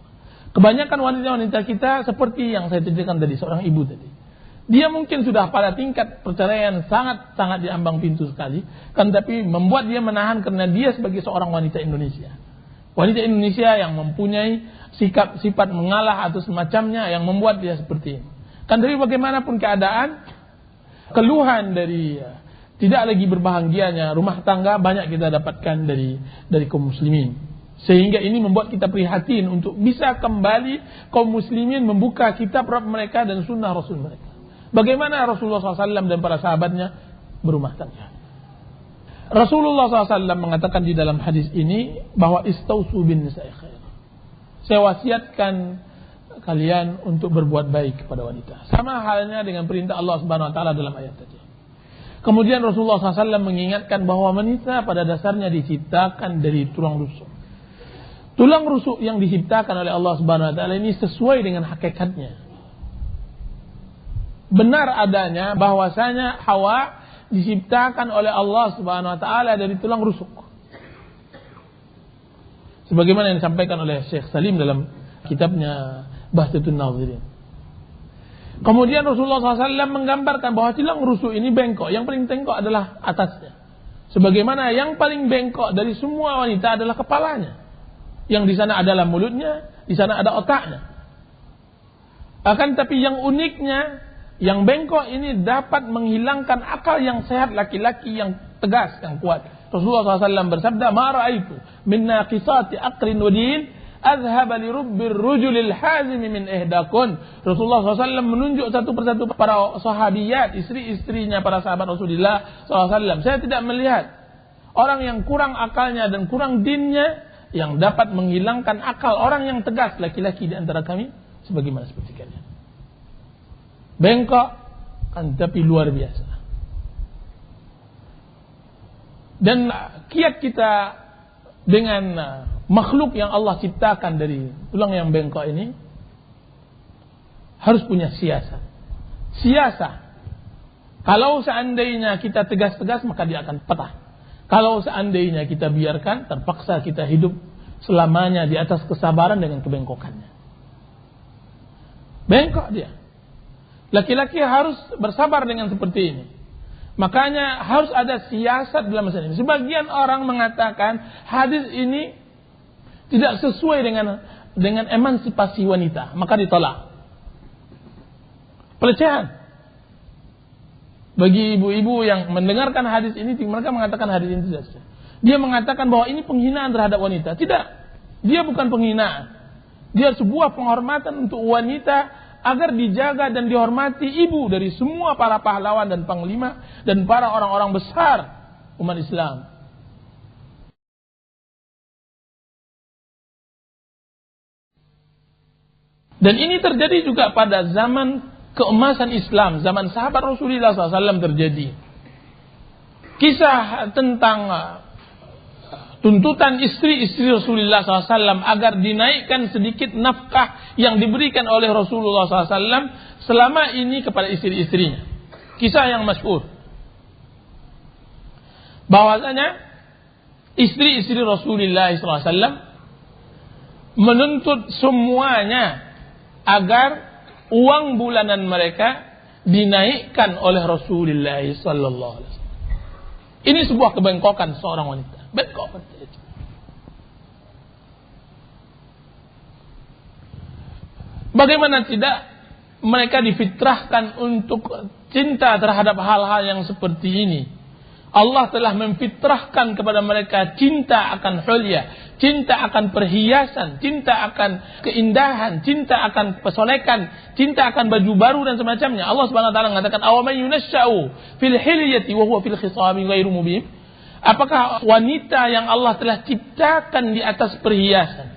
Kebanyakan wanita-wanita kita seperti yang saya ceritakan tadi, seorang ibu tadi. Dia mungkin sudah pada tingkat perceraian sangat-sangat di ambang pintu sekali, kan tapi membuat dia menahan karena dia sebagai seorang wanita Indonesia. Wanita Indonesia yang mempunyai sifat mengalah atau semacamnya yang membuat dia seperti ini. Kan dari bagaimanapun keadaan, keluhan dari tidak lagi berbahagianya rumah tangga banyak kita dapatkan dari kaum muslimin. Sehingga ini membuat kita prihatin untuk bisa kembali kaum muslimin membuka kitab Rabb mereka dan sunnah Rasul mereka. Bagaimana Rasulullah SAW dan para sahabatnya berumah tangga. Rasulullah SAW mengatakan di dalam hadis ini bahwa istausu bin nisa'i khair. Saya wasiatkan kalian untuk berbuat baik kepada wanita. Sama halnya dengan perintah Allah Subhanahu wa taala dalam ayat tadi. Kemudian Rasulullah SAW mengingatkan bahwa wanita pada dasarnya diciptakan dari tulang rusuk. Tulang rusuk yang diciptakan oleh Allah Subhanahu wa taala ini sesuai dengan hakikatnya. Benar adanya bahwasanya Hawa diciptakan oleh Allah Subhanahu wa taala dari tulang rusuk. Sebagaimana yang disampaikan oleh Syekh Salim dalam kitabnya Bahjatun Nazirin. Kemudian Rasulullah SAW menggambarkan bahwa tulang rusuk ini bengkok. Yang paling bengkok adalah atasnya. Sebagaimana yang paling bengkok dari semua wanita adalah kepalanya. Yang di sana adalah mulutnya, di sana ada otaknya. Akan tapi yang uniknya, yang bengkok ini dapat menghilangkan akal yang sehat laki-laki yang tegas, yang kuat. Rasulullah SAW bersabda, "Ma ra'aitu min naqisati aqlin wa din azhaba li rubbir rujulil hazim min ihdakun." Rasulullah SAW menunjuk satu persatu para sahabiyat, istri-istrinya para sahabat Rasulullah SAW. Saya tidak melihat orang yang kurang akalnya dan kurang dinnya yang dapat menghilangkan akal orang yang tegas laki-laki di antara kami sebagaimana seperti kalian. Bengkok kan tapi luar biasa. Dan kiat kita dengan makhluk yang Allah ciptakan dari tulang yang bengkok ini harus punya siasat. Siasat. Kalau seandainya kita tegas-tegas maka dia akan patah. Kalau seandainya kita biarkan, terpaksa kita hidup selamanya di atas kesabaran dengan kebengkokannya. Bengkok dia. Laki-laki harus bersabar dengan seperti ini. Makanya harus ada siasat dalam masalah ini. Sebagian orang mengatakan hadis ini tidak sesuai dengan emansipasi wanita, maka ditolak. Pelecehan. Bagi ibu-ibu yang mendengarkan hadis ini, mereka mengatakan hadis ini tidak sesuai. Dia mengatakan bahwa ini penghinaan terhadap wanita. Tidak. Dia bukan penghinaan. Dia sebuah penghormatan untuk wanita agar dijaga dan dihormati ibu dari semua para pahlawan dan panglima dan para orang-orang besar umat Islam. Dan ini terjadi juga pada zaman keemasan Islam, zaman sahabat Rasulullah SAW terjadi. Kisah tentang tuntutan istri-istri Rasulullah SAW agar dinaikkan sedikit nafkah yang diberikan oleh Rasulullah SAW selama ini kepada istri-istrinya. Kisah yang masyhur. Bahwasanya istri-istri Rasulullah SAW menuntut semuanya agar uang bulanan mereka dinaikkan oleh Rasulullah sallallahu alaihi wasallam. Ini sebuah kebengkokan seorang wanita. Bengkok. Bagaimana tidak mereka difitrahkan untuk cinta terhadap hal-hal yang seperti ini. Allah telah memfitrahkan kepada mereka cinta akan hulya, cinta akan perhiasan, cinta akan keindahan, cinta akan pesolekan, cinta akan baju baru dan semacamnya. Allah Subhanahu wa taala mengatakan, "Aw man yunasya'u fil hilyati wa huwa fil khisami ghairu mubin." Apakah wanita yang Allah telah ciptakan di atas perhiasan?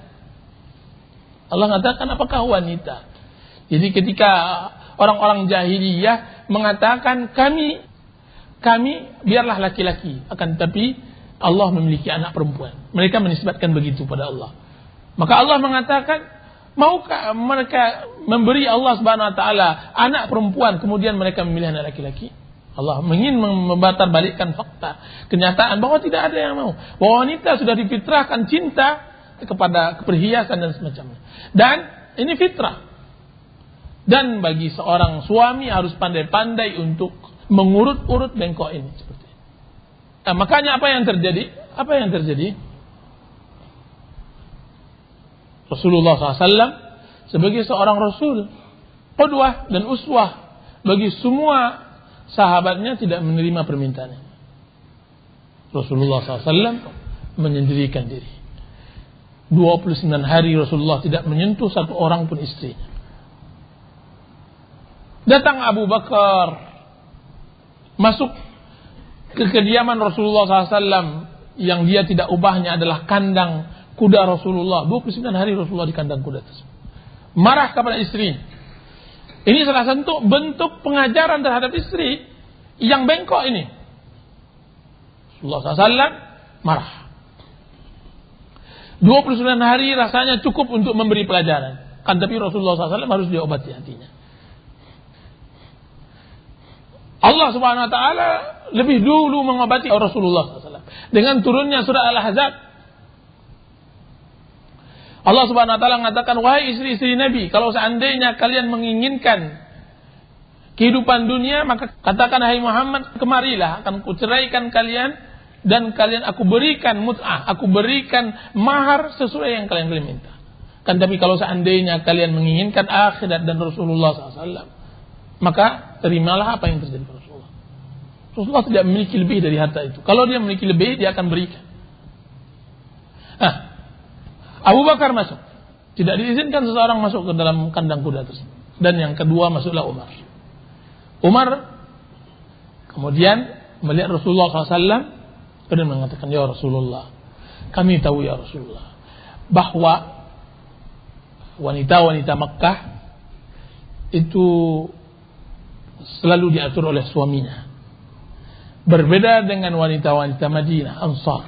Allah mengatakan, apakah wanita? Jadi ketika orang-orang jahiliyah mengatakan kami biarlah laki-laki, akan tetapi Allah memiliki anak perempuan. Mereka menisbatkan begitu pada Allah. Maka Allah mengatakan, maukah mereka memberi Allah Subhanahu wa taala anak perempuan kemudian mereka memilih anak laki-laki? Allah ingin membatar balikkan fakta, kenyataan bahwa tidak ada yang mau. Bahwa wanita sudah difitrahkan cinta kepada perhiasan dan semacamnya. Dan ini fitrah. Dan bagi seorang suami harus pandai-pandai untuk mengurut-urut bengkok ini seperti ini. Nah, makanya apa yang terjadi? Apa yang terjadi? Rasulullah SAW sebagai seorang Rasul, qudwah dan uswah bagi semua sahabatnya tidak menerima permintaannya. Rasulullah SAW menyendirikan diri. 29 hari Rasulullah tidak menyentuh satu orang pun istrinya. Datang Abu Bakar masuk ke kediaman Rasulullah SAW yang dia tidak ubahnya adalah kandang kuda Rasulullah. 29 hari Rasulullah di kandang kuda tersebut. Marah kepada istri. Ini salah satu bentuk pengajaran terhadap istri yang bengkok ini. Rasulullah SAW marah. 29 hari rasanya cukup untuk memberi pelajaran. Kan tapi Rasulullah SAW harus diobati hatinya. Allah Subhanahu wa taala lebih dulu mengobati Rasulullah SAW dengan turunnya surah Al-Ahzab. Allah Subhanahu wa taala mengatakan, wahai istri-istri Nabi, kalau seandainya kalian menginginkan kehidupan dunia, maka katakan, hai Muhammad, kemarilah akan kuceraikan kalian dan kalian aku berikan mut'ah, aku berikan mahar sesuai yang kalian minta. Kan tapi kalau seandainya kalian menginginkan akhirat dan Rasulullah SAW, maka terimalah apa yang terjadi pada Rasulullah. Rasulullah tidak memiliki lebih dari harta itu. Kalau dia memiliki lebih, dia akan berikan. Nah, Abu Bakar masuk. Tidak diizinkan seseorang masuk ke dalam kandang kuda tersebut. Dan yang kedua masuklah Umar. Umar kemudian melihat Rasulullah SAW dan mengatakan, ya Rasulullah, kami tahu ya Rasulullah bahwa wanita-wanita Makkah itu selalu diatur oleh suaminya. Berbeda dengan wanita-wanita Madinah, Ansar.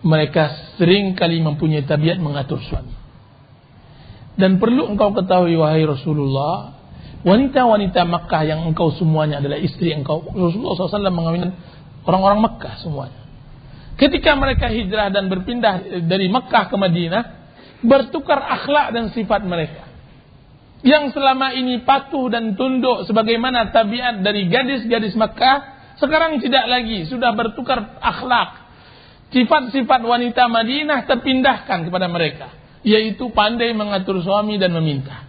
Mereka sering kali mempunyai tabiat mengatur suami. Dan perlu engkau ketahui wahai Rasulullah, wanita-wanita Makkah yang engkau semuanya adalah istri engkau. Rasulullah SAW mengawinkan orang-orang Makkah semuanya. Ketika mereka hijrah dan berpindah dari Makkah ke Madinah, bertukar akhlak dan sifat mereka. Yang selama ini patuh dan tunduk sebagaimana tabiat dari gadis-gadis Makkah, sekarang tidak lagi, sudah bertukar akhlak. Sifat-sifat wanita Madinah terpindahkan kepada mereka, yaitu pandai mengatur suami dan meminta.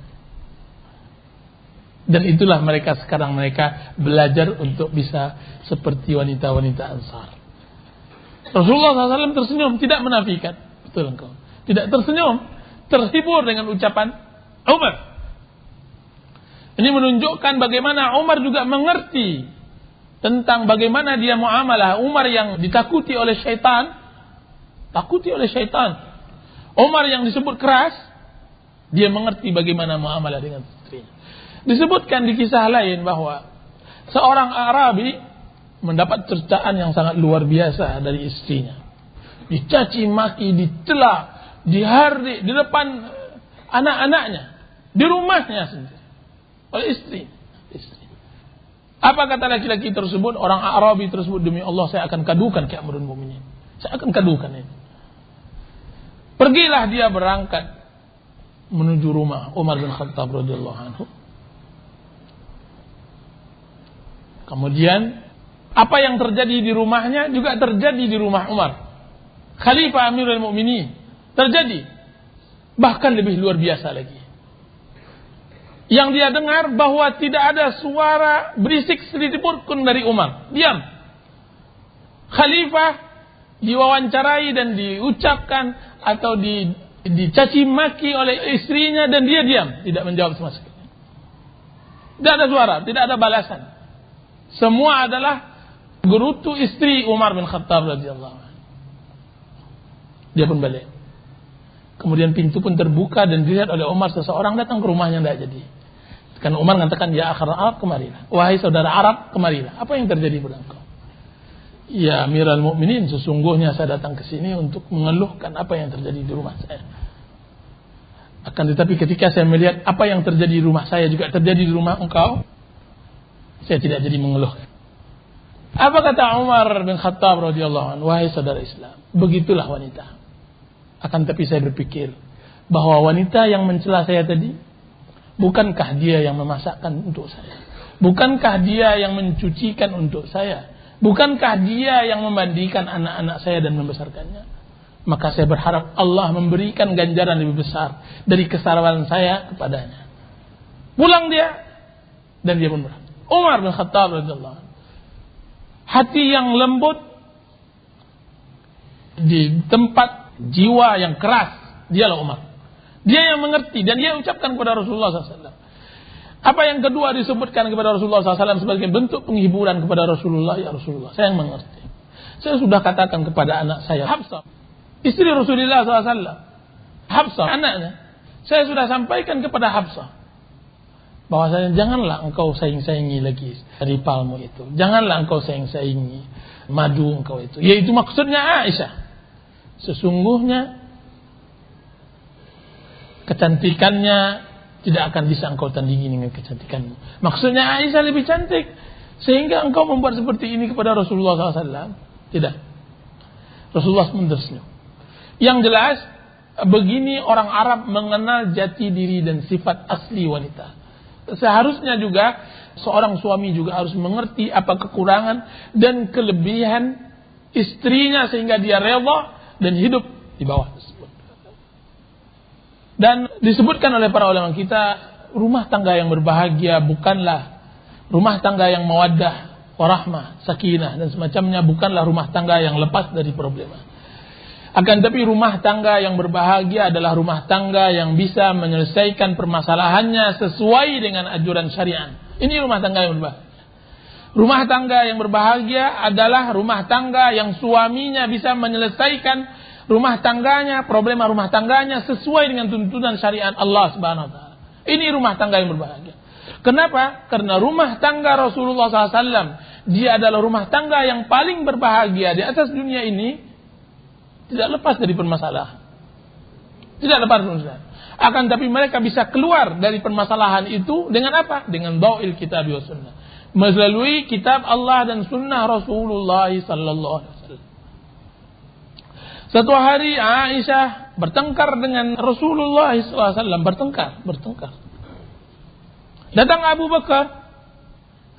Dan itulah mereka sekarang, mereka belajar untuk bisa seperti wanita-wanita Ansar. Rasulullah SAW tersenyum, tidak menafikan. Betul engkau. Tidak tersenyum, terhibur dengan ucapan Umar. Ini menunjukkan bagaimana Umar juga mengerti tentang bagaimana dia muamalah. Umar yang ditakuti oleh syaitan, Umar yang disebut keras, dia mengerti bagaimana muamalah dengan istrinya. Disebutkan di kisah lain bahwa seorang Arabi mendapat cercaan yang sangat luar biasa dari istrinya. Dicaci maki, dicela, dihardik di depan anak-anaknya, di rumahnya sendiri oleh istri. Apa kata laki-laki tersebut, orang Arabi tersebut, demi Allah saya akan kadukan ki Amirul Mukminin. Saya akan kadukan ini. Pergilah dia berangkat menuju rumah Umar bin Khattab radhiyallahu anhu. Kemudian apa yang terjadi di rumahnya juga terjadi di rumah Umar, Khalifah Amirul Mukminin. Terjadi, bahkan lebih luar biasa lagi. Yang dia dengar bahwa tidak ada suara berisik sedikit pun dari Umar. Diam. Khalifah diwawancarai dan diucapkan atau dicaci maki oleh istrinya dan dia diam, tidak menjawab sama sekali. Tidak ada suara, tidak ada balasan. Semua adalah gerutu istri Umar bin Khattab radhiyallahu anhu. Dia pun balik. Kemudian pintu pun terbuka dan dilihat oleh Umar seseorang datang ke rumahnya, tidak jadi. Karena Umar mengatakan, ya akhir Arab, kemarilah. Wahai saudara Arab, kemarilah. Apa yang terjadi pada engkau? Ya Amirul Mukminin, sesungguhnya saya datang ke sini untuk mengeluhkan apa yang terjadi di rumah saya. Akan tetapi ketika saya melihat apa yang terjadi di rumah saya juga terjadi di rumah engkau, saya tidak jadi mengeluh. Apa kata Umar bin Khattab radhiyallahu anhu? Wahai saudara Islam, begitulah wanita. Akan tapi saya berpikir bahwa wanita yang mencela saya tadi, bukankah dia yang memasakkan untuk saya? Bukankah dia yang mencucikan untuk saya? Bukankah dia yang memandikan anak-anak saya dan membesarkannya? Maka saya berharap Allah memberikan ganjaran lebih besar dari kesalahan saya kepadanya. Pulang dia, dan dia pun berangkat. Umar bin Khattab radhiyallahu anhu, hati yang lembut di tempat jiwa yang keras, dialah Umar. Dia yang mengerti dan dia ucapkan kepada Rasulullah SAW. Apa yang kedua disebutkan kepada Rasulullah SAW sebagai bentuk penghiburan kepada Rasulullah, ya Rasulullah, saya yang mengerti. Saya sudah katakan kepada anak saya, Hafsah, istri Rasulullah SAW, Hafsah, anaknya, saya sudah sampaikan kepada Hafsah bahwasanya janganlah engkau saing-saingi lagi ripalmu itu. Janganlah engkau saing-saingi madu engkau itu. Yaitu maksudnya Aisyah. Sesungguhnya kecantikannya tidak akan bisa engkau tandingi dengan kecantikanmu. Maksudnya Aisyah lebih cantik sehingga engkau membuat seperti ini kepada Rasulullah SAW. Tidak. Rasulullah tersenyum. Yang jelas, begini orang Arab mengenal jati diri dan sifat asli wanita. Seharusnya juga seorang suami juga harus mengerti apa kekurangan dan kelebihan istrinya sehingga dia rela dan hidup di bawah tersebut. Dan disebutkan oleh para ulama kita, rumah tangga yang berbahagia bukanlah rumah tangga yang mawaddah, warahmah, sakinah dan semacamnya, bukanlah rumah tangga yang lepas dari problema. Akan tapi rumah tangga yang berbahagia adalah rumah tangga yang bisa menyelesaikan permasalahannya sesuai dengan anjuran syariat. Ini rumah tangga yang berbahagia. Rumah tangga yang berbahagia adalah rumah tangga yang suaminya bisa menyelesaikan rumah tangganya, problema rumah tangganya sesuai dengan tuntunan syariat Allah Subhanahu wa taala. Ini rumah tangga yang berbahagia. Kenapa? Karena rumah tangga Rasulullah SAW, dia adalah rumah tangga yang paling berbahagia di atas dunia ini. Tidak lepas dari permasalahan. Tidak lepas dari permasalahan. Akan tapi mereka bisa keluar dari permasalahan itu dengan apa? Dengan dawil kitab wa sunnah. Melalui kitab Allah dan sunnah Rasulullah sallallahu alaihi wasallam. Satu hari Aisyah bertengkar dengan Rasulullah sallallahu alaihi wasallam, bertengkar. Datang Abu Bakar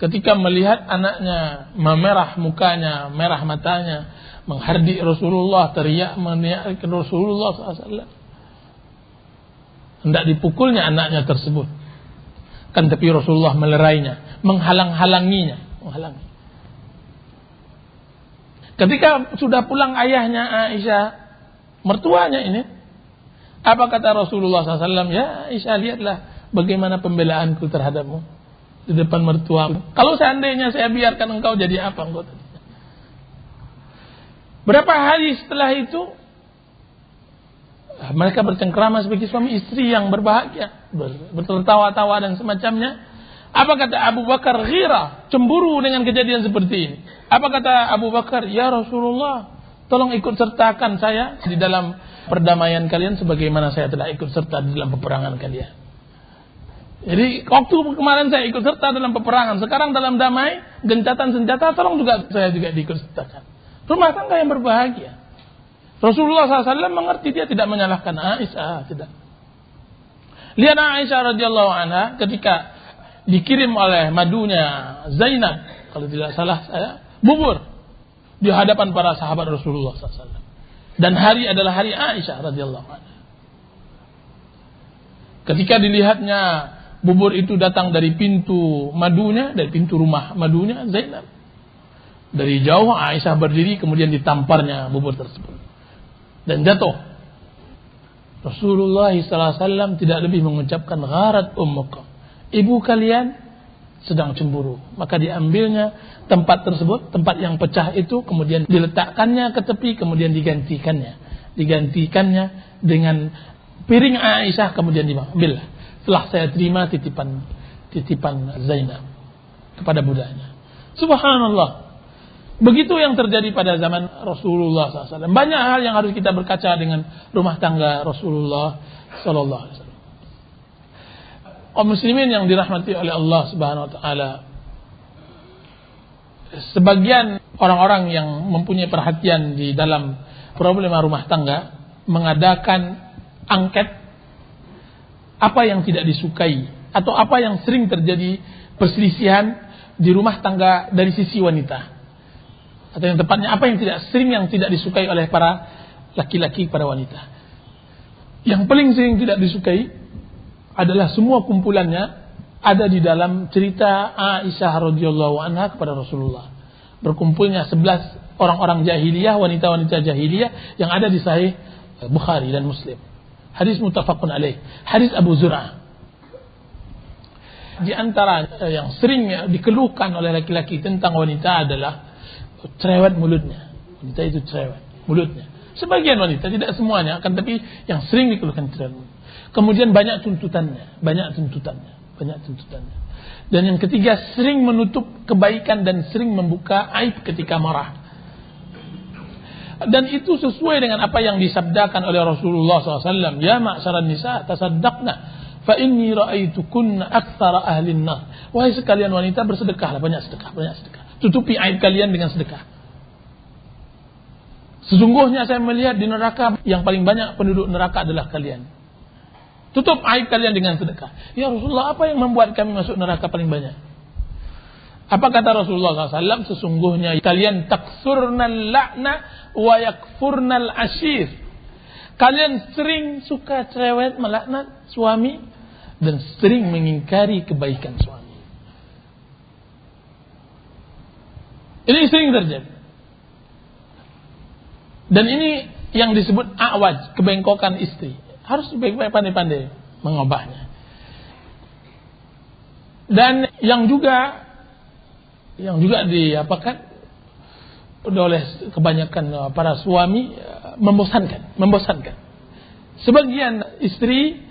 ketika melihat anaknya memerah mukanya, merah matanya, menghardik Rasulullah, teriak meneriakkan Rasulullah SAW. Hendak dipukulnya anaknya tersebut. Kan tapi Rasulullah melerainya, menghalang-halanginya. Ketika sudah pulang ayahnya Aisyah, mertuanya ini, apa kata Rasulullah SAW? Ya Aisyah, lihatlah bagaimana pembelaanku terhadapmu di depan mertuamu? Kalau seandainya saya biarkan engkau, jadi apa engkau tadi? Berapa hari setelah itu mereka bercengkrama sebagai suami istri yang berbahagia, bertertawa-tawa dan semacamnya. Apa kata Abu Bakar? Ghirah, cemburu dengan kejadian seperti ini. Apa kata Abu Bakar? Ya Rasulullah, tolong ikut sertakan saya di dalam perdamaian kalian sebagaimana saya telah ikut serta di dalam peperangan kalian. Jadi waktu kemarin saya ikut serta dalam peperangan, sekarang dalam damai, gencatan senjata, tolong juga saya juga diikut sertakan. Rumah tangga yang berbahagia. Rasulullah SAW mengerti, dia tidak menyalahkan Aisyah, tidak. Lihat Aisyah radhiyallahu anha ketika dikirim oleh madunya Zainab, kalau tidak salah saya, bubur di hadapan para sahabat Rasulullah SAW. Dan hari adalah hari Aisyah radhiyallahu anha. Ketika dilihatnya bubur itu datang dari pintu madunya, dari pintu rumah madunya Zainab, dari jauh Aisyah berdiri, kemudian ditamparnya bubur tersebut dan jatuh. Rasulullah SAW tidak lebih mengucapkan gharat ummukum, ibu kalian sedang cemburu. Maka diambilnya tempat tersebut, tempat yang pecah itu, kemudian diletakkannya ke tepi, kemudian digantikannya dengan piring Aisyah, kemudian diambil. Setelah saya terima titipan Zainab kepada budaknya. Subhanallah. Begitu yang terjadi pada zaman Rasulullah SAW. Banyak hal yang harus kita berkaca dengan rumah tangga Rasulullah SAW. Kaum muslimin yang dirahmati oleh Allah Subhanahu Wa Taala, sebagian orang-orang yang mempunyai perhatian di dalam problema rumah tangga mengadakan angket apa yang tidak disukai atau apa yang sering terjadi perselisihan di rumah tangga dari sisi wanita. Atau yang tepatnya apa yang tidak disukai oleh para laki-laki pada wanita. Yang paling sering tidak disukai adalah semua kumpulannya ada di dalam cerita Aisyah radhiyallahu anha kepada Rasulullah. Berkumpulnya 11 orang-orang jahiliyah, wanita-wanita jahiliyah yang ada di Sahih Bukhari dan Muslim. Hadis muttafaqun alaih. Hadis Abu Zur'ah. Di antara yang sering dikeluhkan oleh laki-laki tentang wanita adalah cerewet mulutnya. Wanita itu cerewet mulutnya. Sebagian wanita, tidak semuanya, akan tapi yang sering dikeluhkan cerewet. Kemudian banyak tuntutannya. Dan yang ketiga, sering menutup kebaikan dan sering membuka aib ketika marah. Dan itu sesuai dengan apa yang disabdakan oleh Rasulullah SAW. Ya ma'syaran nisa, tasaddaqna, fa inni ra'aitukunna aktsara ahlin nar. Wahai sekalian wanita, bersedekahlah, banyak sedekah. Tutupi aib kalian dengan sedekah. Sesungguhnya saya melihat di neraka yang paling banyak penduduk neraka adalah kalian. Tutup aib kalian dengan sedekah. Ya Rasulullah, apa yang membuat kami masuk neraka paling banyak? Apa kata Rasulullah SAW? Sesungguhnya kalian taksurnal la'na wa yakfurnal ashir. Kalian sering suka cerewet, melaknat suami, dan sering mengingkari kebaikan suami. Ini sering terjadi. Dan ini yang disebut a'waj, kebengkokan istri. Harus baik-baik pandai-pandai mengubahnya. Dan yang juga diapakan oleh kebanyakan para suami, membosankan. Sebagian istri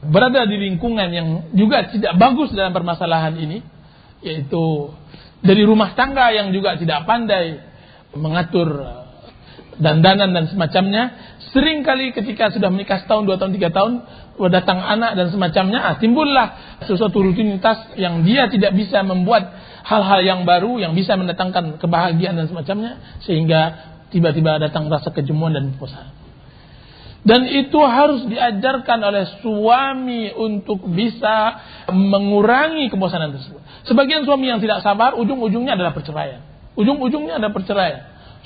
berada di lingkungan yang juga tidak bagus dalam permasalahan ini, yaitu dari rumah tangga yang juga tidak pandai mengatur dandanan dan semacamnya. Sering kali ketika sudah menikah setahun, 2 tahun, 3 tahun, datang anak dan semacamnya, timbullah sesuatu rutinitas yang dia tidak bisa membuat hal-hal yang baru yang bisa mendatangkan kebahagiaan dan semacamnya, sehingga tiba-tiba datang rasa kejemuan dan bosan. Dan itu harus diajarkan oleh suami untuk bisa mengurangi kebosanan tersebut. Sebagian suami yang tidak sabar, ujung-ujungnya adalah perceraian.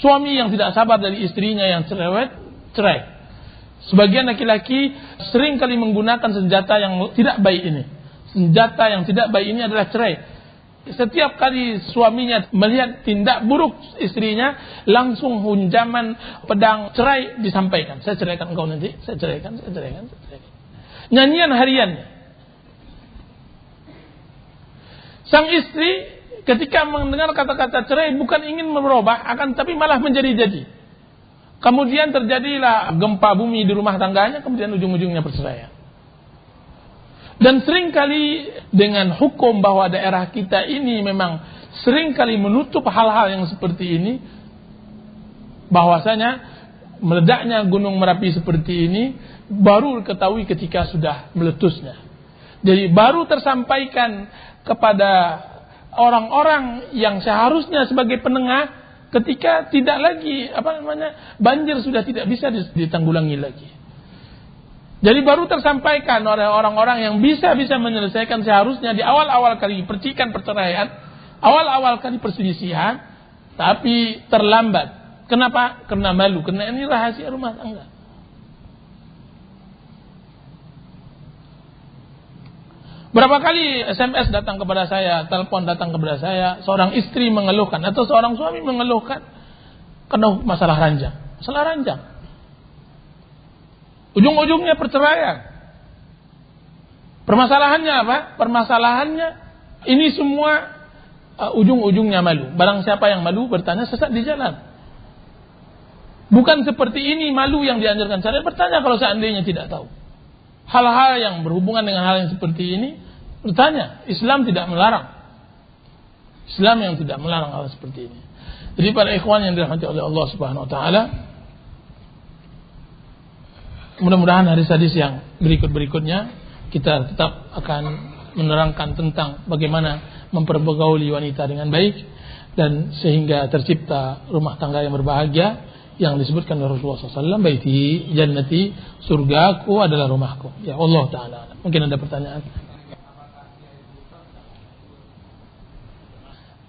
Suami yang tidak sabar dari istrinya yang cerewet, cerai. Sebagian laki-laki sering kali menggunakan senjata yang tidak baik ini. Senjata yang tidak baik ini adalah cerai. Setiap kali suaminya melihat tindak buruk istrinya, langsung hunjaman pedang cerai disampaikan. Saya ceraikan engkau nanti, saya ceraikan. Nyanyian hariannya. Sang istri ketika mendengar kata-kata cerai bukan ingin merubah, akan tapi malah menjadi-jadi. Kemudian terjadilah gempa bumi di rumah tangganya, kemudian ujung-ujungnya perceraian. Dan seringkali dengan hukum bahwa daerah kita ini memang seringkali menutup hal-hal yang seperti ini, bahwasanya meledaknya Gunung Merapi seperti ini baru diketahui ketika sudah meletusnya. Jadi baru tersampaikan kepada orang-orang yang seharusnya sebagai penengah ketika tidak lagi banjir sudah tidak bisa ditanggulangi lagi. Jadi baru tersampaikan oleh orang-orang yang bisa menyelesaikan seharusnya di awal-awal kali percikan perceraian, awal-awal kali perselisihan, tapi terlambat. Kenapa? Karena malu, karena ini rahasia rumah tangga. Berapa kali SMS datang kepada saya, telepon datang kepada saya, seorang istri mengeluhkan atau seorang suami mengeluhkan karena masalah ranjang. Masalah ranjang. Ujung-ujungnya perceraian. Permasalahannya apa? Permasalahannya ini semua ujung-ujungnya malu. Barang siapa yang malu bertanya sesat di jalan. Bukan seperti ini malu yang dianjurkan. Saya bertanya kalau seandainya tidak tahu. Hal-hal yang berhubungan dengan hal yang seperti ini, bertanya. Islam tidak melarang. Islam yang tidak melarang hal seperti ini. Jadi para ikhwan yang dirahmati oleh Allah Subhanahu wa taala, mudah-mudahan hadis-hadis yang berikut-berikutnya kita tetap akan menerangkan tentang bagaimana mempergauli wanita dengan baik dan sehingga tercipta rumah tangga yang berbahagia yang disebutkan oleh Rasulullah SAW, baiti jannati, surgaku adalah rumahku. Ya Allah Ta'ala. Mungkin ada pertanyaan.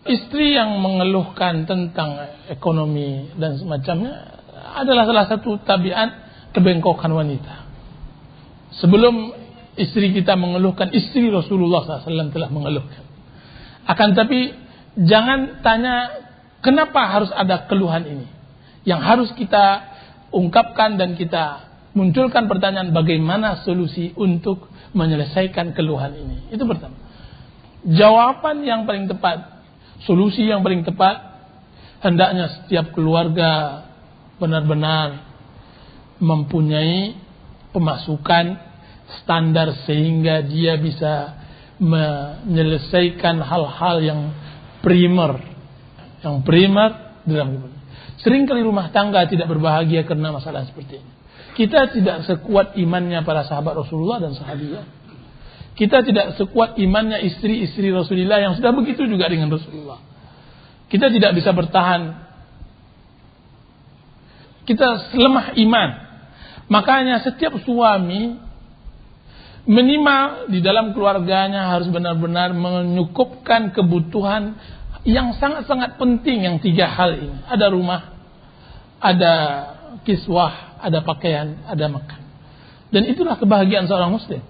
Istri yang mengeluhkan tentang ekonomi dan semacamnya adalah salah satu tabiat kebengkokan wanita. Sebelum istri kita mengeluhkan, istri Rasulullah SAW telah mengeluhkan. Akan tapi jangan tanya kenapa harus ada keluhan ini. Yang harus kita ungkapkan dan kita munculkan pertanyaan bagaimana solusi untuk menyelesaikan keluhan ini. Itu pertama. Jawaban yang paling tepat, solusi yang paling tepat, hendaknya setiap keluarga benar-benar mempunyai pemasukan standar sehingga dia bisa menyelesaikan hal-hal yang primer dalam hidup. Seringkali rumah tangga tidak berbahagia karena masalah seperti ini. Kita tidak sekuat imannya para sahabat Rasulullah dan sahabiah. Kita tidak sekuat imannya istri-istri Rasulullah yang sudah begitu juga dengan Rasulullah. Kita tidak bisa bertahan. Kita lemah iman. Makanya setiap suami minimal di dalam keluarganya harus benar-benar menyukupkan kebutuhan yang sangat-sangat penting yang 3 hal ini. Ada rumah, ada kiswah, ada pakaian, ada makan. Dan itulah kebahagiaan seorang muslim.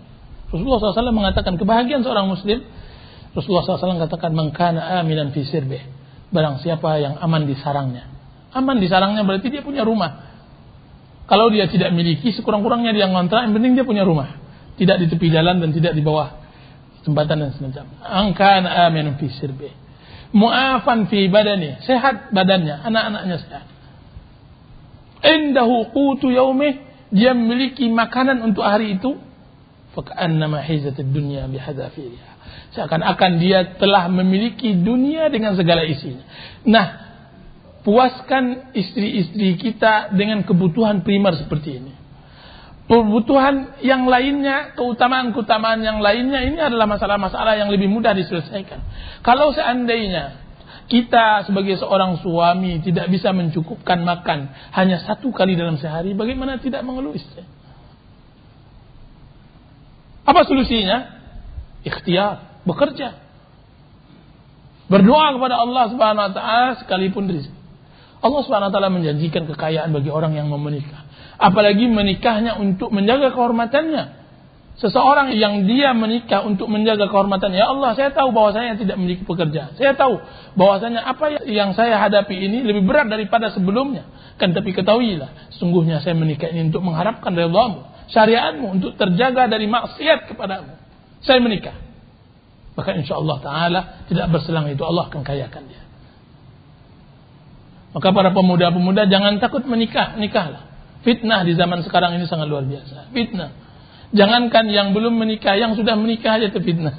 Rasulullah SAW mengatakan kebahagiaan seorang muslim. Rasulullah SAW katakan man kana aminan fi sirbih. Barang siapa yang aman di sarangnya. Aman di sarangnya berarti dia punya rumah. Kalau dia tidak miliki, sekurang-kurangnya dia ngontrak, yang penting dia punya rumah. Tidak di tepi jalan dan tidak di bawah jembatan dan semacamnya. Man kana aminan fi sirbih. Mu'afan fi badani, sehat badannya, anak-anaknya sehat. Indahu qutu yaumih, dia memiliki makanan untuk hari itu. Faka'annama hizatid dunya bihadzafiriha. Seakan-akan dia telah memiliki dunia dengan segala isinya. Nah, puaskan istri-istri kita dengan kebutuhan primer seperti ini. Kebutuhan yang lainnya, keutamaan-keutamaan yang lainnya, ini adalah masalah-masalah yang lebih mudah diselesaikan. Kalau seandainya kita sebagai seorang suami tidak bisa mencukupkan makan hanya 1 kali dalam sehari, bagaimana tidak mengeluh istri? Apa solusinya? Ikhtiar, bekerja. Berdoa kepada Allah Subhanahu wa taala sekalipun rezeki. Allah Subhanahu wa taala menjanjikan kekayaan bagi orang yang mau menikah. Apalagi menikahnya untuk menjaga kehormatannya. Seseorang yang dia menikah untuk menjaga kehormatannya, ya Allah, saya tahu bahwa saya tidak memiliki pekerjaan. Saya tahu bahwasanya apa yang saya hadapi ini lebih berat daripada sebelumnya. Kan tapi ketahuilah, sungguhnya saya menikah ini untuk mengharapkan ridhamu, syariatmu, untuk terjaga dari maksiat kepadamu. Saya menikah. Maka insyaallah ta'ala tidak berselang itu Allah akan kayakan dia. Maka para pemuda-pemuda jangan takut menikah, nikahlah. Fitnah di zaman sekarang ini sangat luar biasa. Fitnah. Jangankan yang belum menikah, yang sudah menikah aja itu fitnah.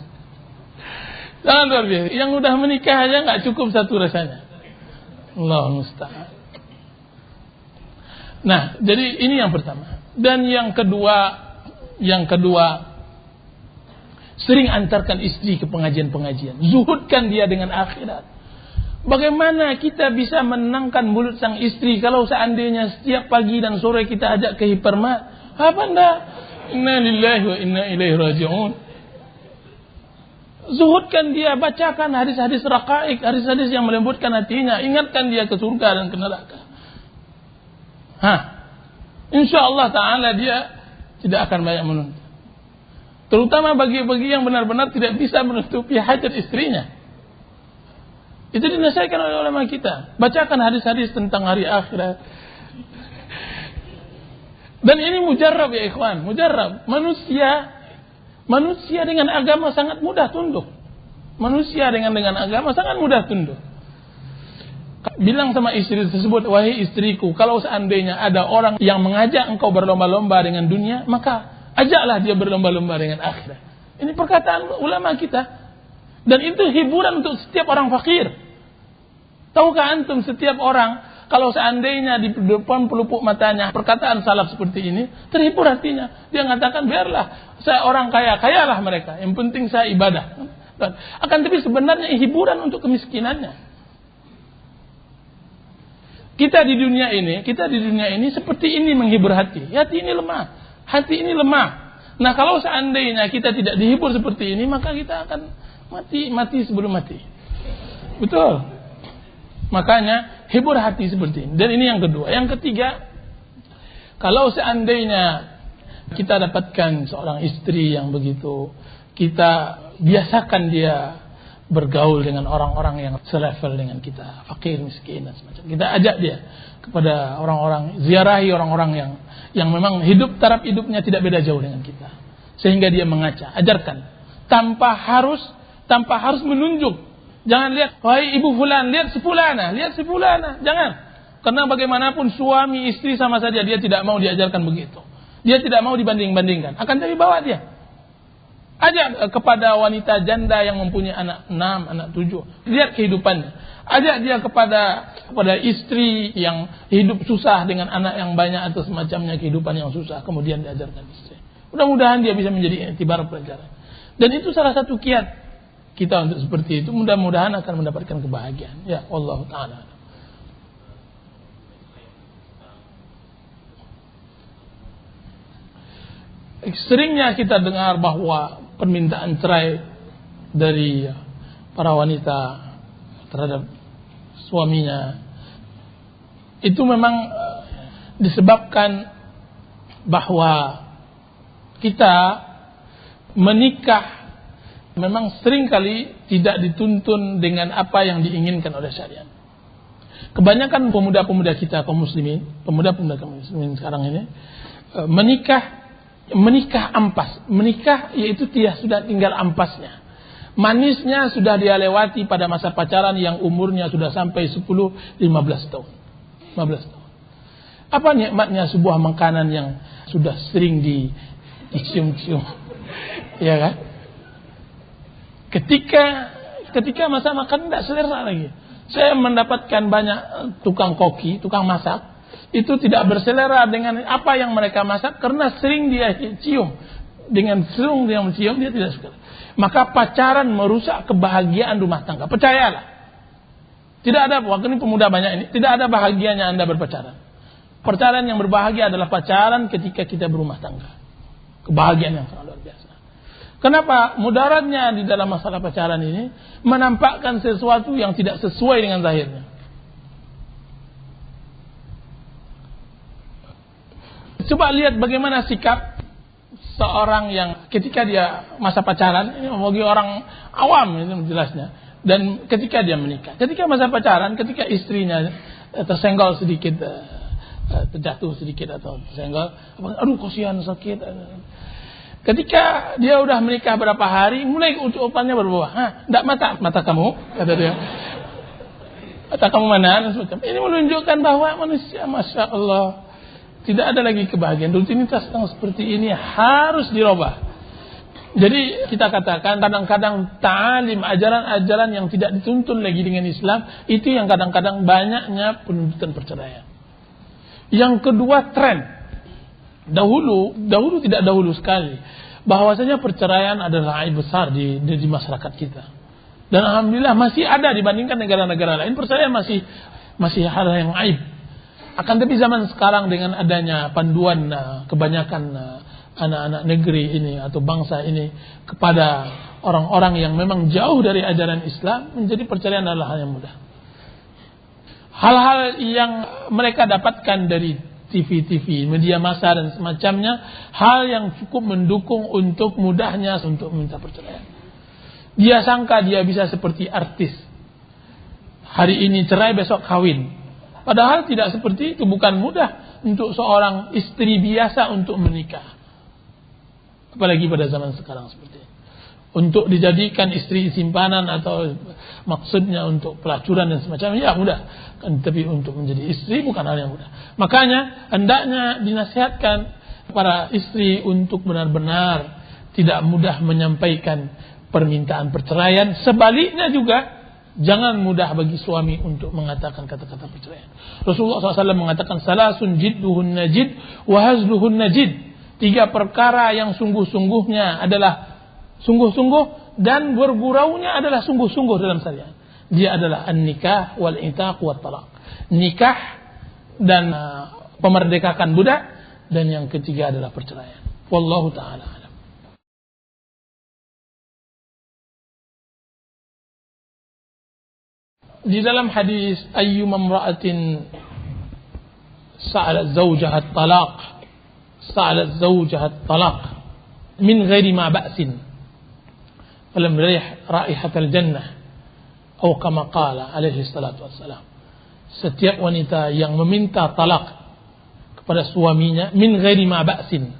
Sangat luar biasa. Yang sudah menikah aja nggak cukup satu rasanya. Allah musta'an. Nah, jadi ini yang pertama. Dan yang kedua, sering antarkan istri ke pengajian-pengajian. Zuhudkan dia dengan akhirat. Bagaimana kita bisa menenangkan mulut sang istri kalau seandainya setiap pagi dan sore kita ajak ke hipermat? Apa enggak? Inna lillahi wa inna ilaihi raji'un. Zuhudkan dia, bacakan hadis-hadis raqaik, hadis-hadis yang melembutkan hatinya, ingatkan dia ke surga dan ke neraka. Insyaallah ta'ala dia tidak akan banyak menuntut. Terutama bagi yang benar-benar tidak bisa menutupi hajat istrinya. Itu dinasihatkan oleh ulama kita. Bacakan hadis-hadis tentang hari akhirat. Dan ini mujarrab ya ikhwan, mujarrab. Manusia dengan agama sangat mudah tunduk. Manusia dengan agama sangat mudah tunduk. Bilang sama istri tersebut, wahai istriku, kalau seandainya ada orang yang mengajak engkau berlomba-lomba dengan dunia, maka ajaklah dia berlomba-lomba dengan akhirat. Ini perkataan ulama kita. Dan itu hiburan untuk setiap orang fakir. Tahukah antum setiap orang, kalau seandainya di depan pelupuk matanya perkataan salaf seperti ini, terhibur hatinya. Dia mengatakan, biarlah saya orang kaya, kayalah mereka. Yang penting saya ibadah. Akan tapi sebenarnya hiburan untuk kemiskinannya. Kita di dunia ini seperti ini menghibur hati. Hati ini lemah. Nah, kalau seandainya kita tidak dihibur seperti ini, maka kita akan mati sebelum mati. Betul. Makanya hibur hati seperti ini. Dan ini yang kedua. Yang ketiga, kalau seandainya kita dapatkan seorang istri yang begitu, kita biasakan dia bergaul dengan orang-orang yang selevel dengan kita, fakir, miskin dan semacam. Kita ajak dia kepada orang-orang, ziarahi orang-orang yang memang hidup taraf hidupnya tidak beda jauh dengan kita, sehingga dia mengaca. Ajarkan tanpa harus menunjuk. Jangan lihat, wahai ibu fulan, lihat si fulana. Jangan. Karena bagaimanapun suami istri sama saja, dia tidak mau diajarkan begitu. Dia tidak mau dibanding-bandingkan. Akan tapi bawa dia. Ajak kepada wanita janda yang mempunyai anak 6, anak 7. Lihat kehidupannya. Ajak dia kepada istri yang hidup susah dengan anak yang banyak atau semacamnya, kehidupan yang susah. Kemudian diajarkan istri. Mudah-mudahan dia bisa menjadi iktibar pelajaran. Dan itu salah satu kiat kita untuk seperti itu. Mudah-mudahan akan mendapatkan kebahagiaan. Ya Allah Ta'ala. Seringnya kita dengar bahwa permintaan cerai dari para wanita terhadap suaminya itu memang disebabkan bahwa kita menikah memang seringkali tidak dituntun dengan apa yang diinginkan oleh syariat. Kebanyakan pemuda-pemuda kita kaum muslimin sekarang ini menikah ampas. Menikah yaitu dia sudah tinggal ampasnya. Manisnya sudah dia lewati pada masa pacaran yang umurnya sudah sampai 10-15 tahun. 15 tahun. Apa nikmatnya sebuah makanan yang sudah sering dicium-cium. Ya kan? Ketika masa makan tidak selera lagi. Saya mendapatkan banyak tukang koki, tukang masak, itu tidak berselera dengan apa yang mereka masak karena sering dia cium. Dengan sering dia mencium, dia tidak suka. Maka pacaran merusak kebahagiaan rumah tangga. Percayalah. Tidak ada, waktu ini pemuda banyak ini, tidak ada bahagianya Anda berpacaran. Pacaran yang berbahagia adalah pacaran ketika kita berumah tangga. Kebahagiaan yang sangat luar biasa. Kenapa? Mudaratnya di dalam masalah pacaran ini menampakkan sesuatu yang tidak sesuai dengan zahirnya. Coba lihat bagaimana sikap seorang yang ketika dia masa pacaran, ini bagi orang awam ini jelasnya, dan ketika dia menikah. Ketika masa pacaran, ketika istrinya tersenggol sedikit, terjatuh sedikit atau tersenggol, aduh kasihan sakit. Ketika dia udah menikah berapa hari, mulai ucapannya berubah. Enggak mata kamu, kata dia. Mata kamu mana? Ini menunjukkan bahwa manusia, Masya Allah, tidak ada lagi kebahagiaan. Rutinitas yang seperti ini harus dirubah. Jadi kita katakan kadang-kadang ta'alim, ajaran-ajaran yang tidak dituntun lagi dengan Islam, itu yang kadang-kadang banyaknya penuntutan perceraian. Yang kedua, tren. Dahulu tidak dahulu sekali, bahwasanya perceraian adalah aib besar di masyarakat kita. Dan alhamdulillah masih ada dibandingkan negara-negara lain, perceraian masih hal yang aib. Akan tapi zaman sekarang dengan adanya panduan kebanyakan anak-anak negeri ini atau bangsa ini kepada orang-orang yang memang jauh dari ajaran Islam, menjadi perceraian adalah hal yang mudah. Hal-hal yang mereka dapatkan dari TV, media massa dan semacamnya, hal yang cukup mendukung untuk mudahnya untuk meminta perceraian. Dia sangka dia bisa seperti artis, hari ini cerai besok kawin. Padahal tidak seperti itu, bukan mudah untuk seorang istri biasa untuk menikah. Apalagi pada zaman sekarang seperti ini. Untuk dijadikan istri simpanan atau maksudnya untuk pelacuran dan semacamnya, ya mudah. Tapi untuk menjadi istri bukan hal yang mudah. Makanya hendaknya dinasihatkan para istri untuk benar-benar tidak mudah menyampaikan permintaan perceraian. Sebaliknya juga, jangan mudah bagi suami untuk mengatakan kata-kata perceraian. Rasulullah SAW mengatakan, salasun jidduhun najid wa hazluhun najid. 3 perkara yang sungguh-sungguhnya adalah sungguh-sungguh dan berguraunya adalah sungguh-sungguh dalam syariat. Dia adalah an-nikah wal itaq wat talaq. Nikah dan pemerdekakan budak, dan yang ketiga adalah perceraian. Wallahu taala alam. Di dalam hadis ayyuma imra'atin sa'alat zawjaha at-talaq sa'alat zawjaha at-talaq min ghairi ma ba'sin falam yarih raihatal jannah atau kama qala alaihi salatu wassalam. Setiap wanita yang meminta talak kepada suaminya min ghairi ma ba'sin,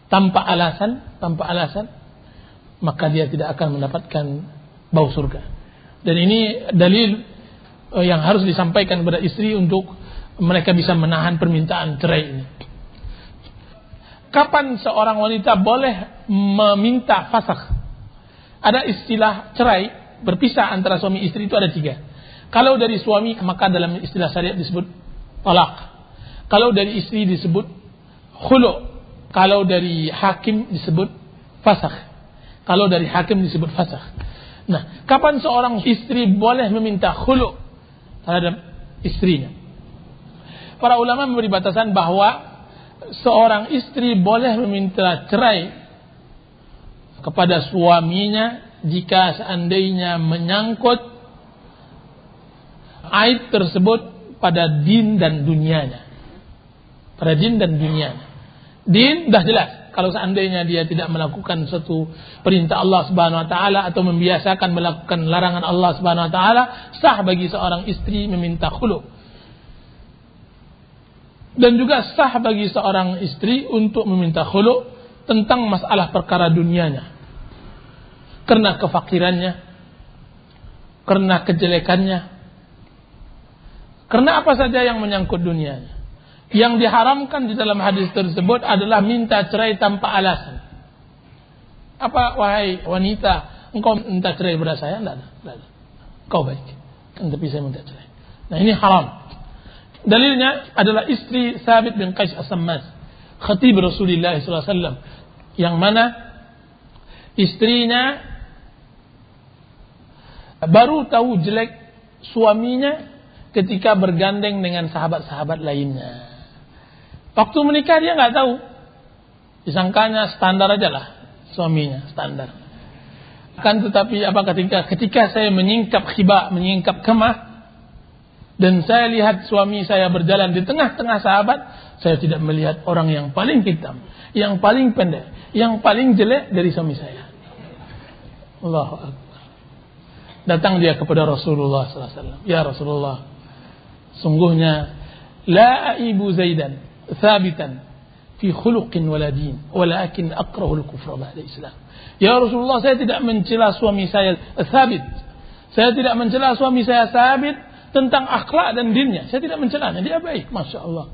tanpa alasan, maka dia tidak akan mendapatkan bau surga. Dan ini dalil yang harus disampaikan kepada istri untuk mereka bisa menahan permintaan cerai ini. Kapan seorang wanita boleh meminta fasakh? Ada istilah cerai, berpisah antara suami istri itu ada 3. Kalau dari suami, maka dalam istilah syariat disebut talaq. Kalau dari istri disebut khulu'. Kalau dari hakim disebut fasakh. Kalau dari hakim disebut fasakh. Nah, kapan seorang istri boleh meminta khulu' terhadap istrinya? Para ulama memberi batasan bahwa seorang istri boleh meminta cerai kepada suaminya jika seandainya menyangkut aib tersebut pada din dan dunianya. Pada din dan dunianya. Din dah jelas. Kalau seandainya dia tidak melakukan suatu perintah Allah Subhanahu wa taala atau membiasakan melakukan larangan Allah Subhanahu wa taala, sah bagi seorang istri meminta khulu'. Dan juga sah bagi seorang istri untuk meminta khulu' tentang masalah perkara dunianya. Karena kefakirannya, karena kejelekannya, karena apa saja yang menyangkut dunianya. Yang diharamkan di dalam hadis tersebut adalah minta cerai tanpa alasan. Apa, wahai wanita, engkau minta cerai pada saya? Tidak ada. Kau baik, kan tapi saya minta cerai. Nah, ini haram. Dalilnya adalah istri Thabit bin Qais As-Sammas, khatib Rasulullah SAW, yang mana istrinya baru tahu jelek suaminya ketika bergandeng dengan sahabat-sahabat lainnya. Waktu menikah dia nggak tahu, disangkanya standar aja lah suaminya, standar. Kan tetapi ketika saya menyingkap khibah, menyingkap kemah, dan saya lihat suami saya berjalan di tengah-tengah sahabat, saya tidak melihat orang yang paling hitam, yang paling pendek, yang paling jelek dari suami saya. Allahu Akbar. Datang dia kepada Rasulullah SAW. Ya Rasulullah, sungguhnya la aibu Zaidan Thabitan fi khuluqin wala din, walakin akrahul kufra ba'da Islam. Ya Rasulullah, saya tidak mencela suami saya Thabit. Saya tidak mencela suami saya Thabit tentang akhlak dan dinnya. Saya tidak mencelanya, dia baik, Masya Allah.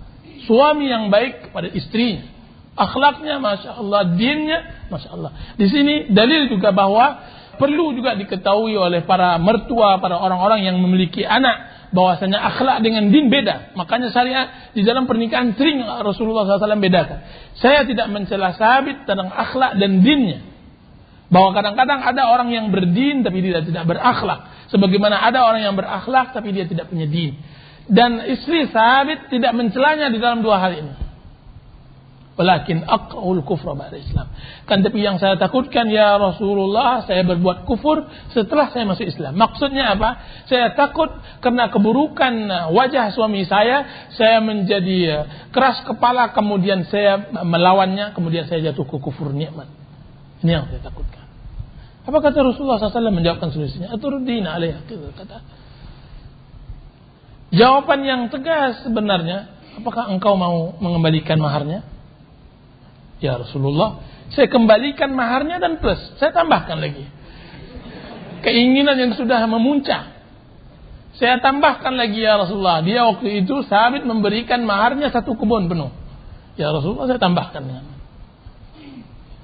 Suami yang baik kepada istrinya, akhlaknya Masya Allah, dinnya Masya Allah. Di sini dalil juga bahwa perlu juga diketahui oleh para mertua, para orang-orang yang memiliki anak, bahwasanya akhlak dengan din beda. Makanya syariat di dalam pernikahan sering Rasulullah SAW bedakan. Saya tidak mencela Sabit tentang akhlak dan dinnya. Bahwa kadang-kadang ada orang yang berdin tapi dia tidak berakhlak. Sebagaimana ada orang yang berakhlak tapi dia tidak punya din. Dan istri Sabit tidak mencelanya di dalam dua hal ini. Walakin aqra'ul kufra ba'da Islam. Kan tapi yang saya takutkan ya Rasulullah, saya berbuat kufur setelah saya masuk Islam. Maksudnya apa? Saya takut karena keburukan wajah suami saya menjadi keras kepala, kemudian saya melawannya, kemudian saya jatuh ke kufur nikmat. Ini yang saya takutkan. Apa kata Rasulullah SAW menjawabkan solusinya? Aturdina alaiha, kata. Jawaban yang tegas sebenarnya, apakah engkau mau mengembalikan maharnya? Ya Rasulullah, saya kembalikan maharnya dan plus, saya tambahkan lagi. Keinginan yang sudah memuncak, saya tambahkan lagi ya Rasulullah. Dia waktu itu Sabit memberikan maharnya 1 kebun penuh. Ya Rasulullah, saya tambahkan dengan.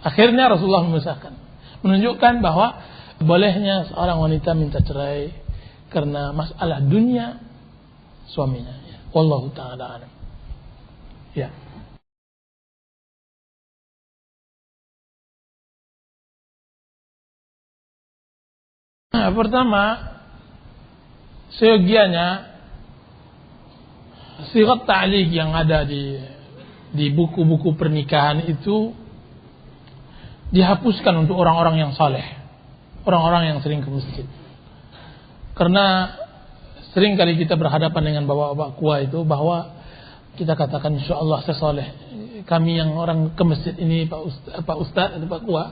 Akhirnya Rasulullah memisahkan, menunjukkan bahwa bolehnya seorang wanita minta cerai karena masalah dunia suaminya. Ya. Wallahu ta'ala alam. Ya. Nah, pertama, seyogianya sigat ta'liq yang ada di buku-buku pernikahan itu dihapuskan untuk orang-orang yang saleh, orang-orang yang sering ke masjid. Karena sering kali kita berhadapan dengan bapak-bapak tua itu, bahwa kita katakan insyaallah saya saleh, kami yang orang ke masjid ini Pak Ustaz atau Pak Tua,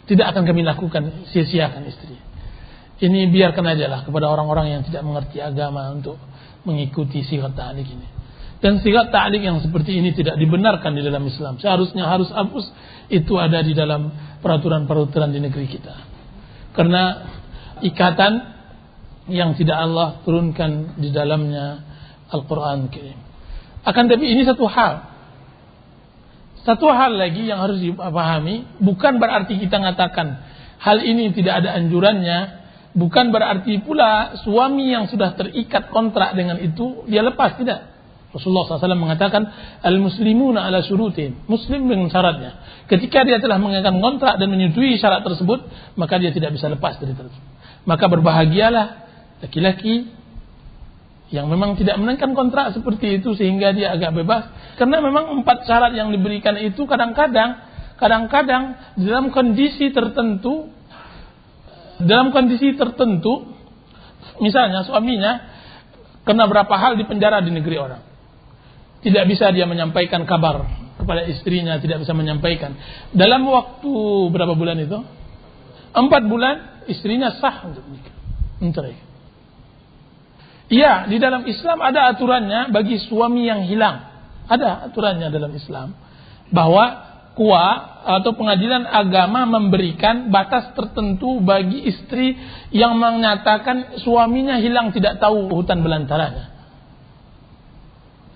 tidak akan kami lakukan, sia-siakan istri. Ini biarkan aja lah kepada orang-orang yang tidak mengerti agama untuk mengikuti sigat ta'liq ini. Dan sigat ta'liq yang seperti ini tidak dibenarkan di dalam Islam. Seharusnya harus hapus, itu ada di dalam peraturan-peraturan di negeri kita. Karena ikatan yang tidak Allah turunkan di dalamnya Al-Quran Karim. Akan tapi ini satu hal. Satu hal lagi yang harus dipahami, bukan berarti kita mengatakan hal ini tidak ada anjurannya. Bukan berarti pula suami yang sudah terikat kontrak dengan itu dia lepas, tidak. Rasulullah SAW mengatakan al-muslimuna ala syurutin, muslim dengan syaratnya. Ketika dia telah mengikat kontrak dan menyetujui syarat tersebut, maka dia tidak bisa lepas dari tersebut. Maka berbahagialah laki-laki yang memang tidak menekan kontrak seperti itu sehingga dia agak bebas. Karena memang 4 syarat yang diberikan itu kadang-kadang dalam kondisi tertentu, misalnya suaminya kena berapa hal di penjara di negeri orang, tidak bisa dia menyampaikan kabar kepada istrinya, tidak bisa menyampaikan. Dalam waktu berapa bulan itu? 4 bulan istrinya sah untuk nikah, mencerai. Iya, di dalam Islam ada aturannya bagi suami yang hilang. Ada aturannya dalam Islam bahwa Kuah atau pengadilan agama memberikan batas tertentu bagi istri yang menyatakan suaminya hilang, tidak tahu hutan belantaranya.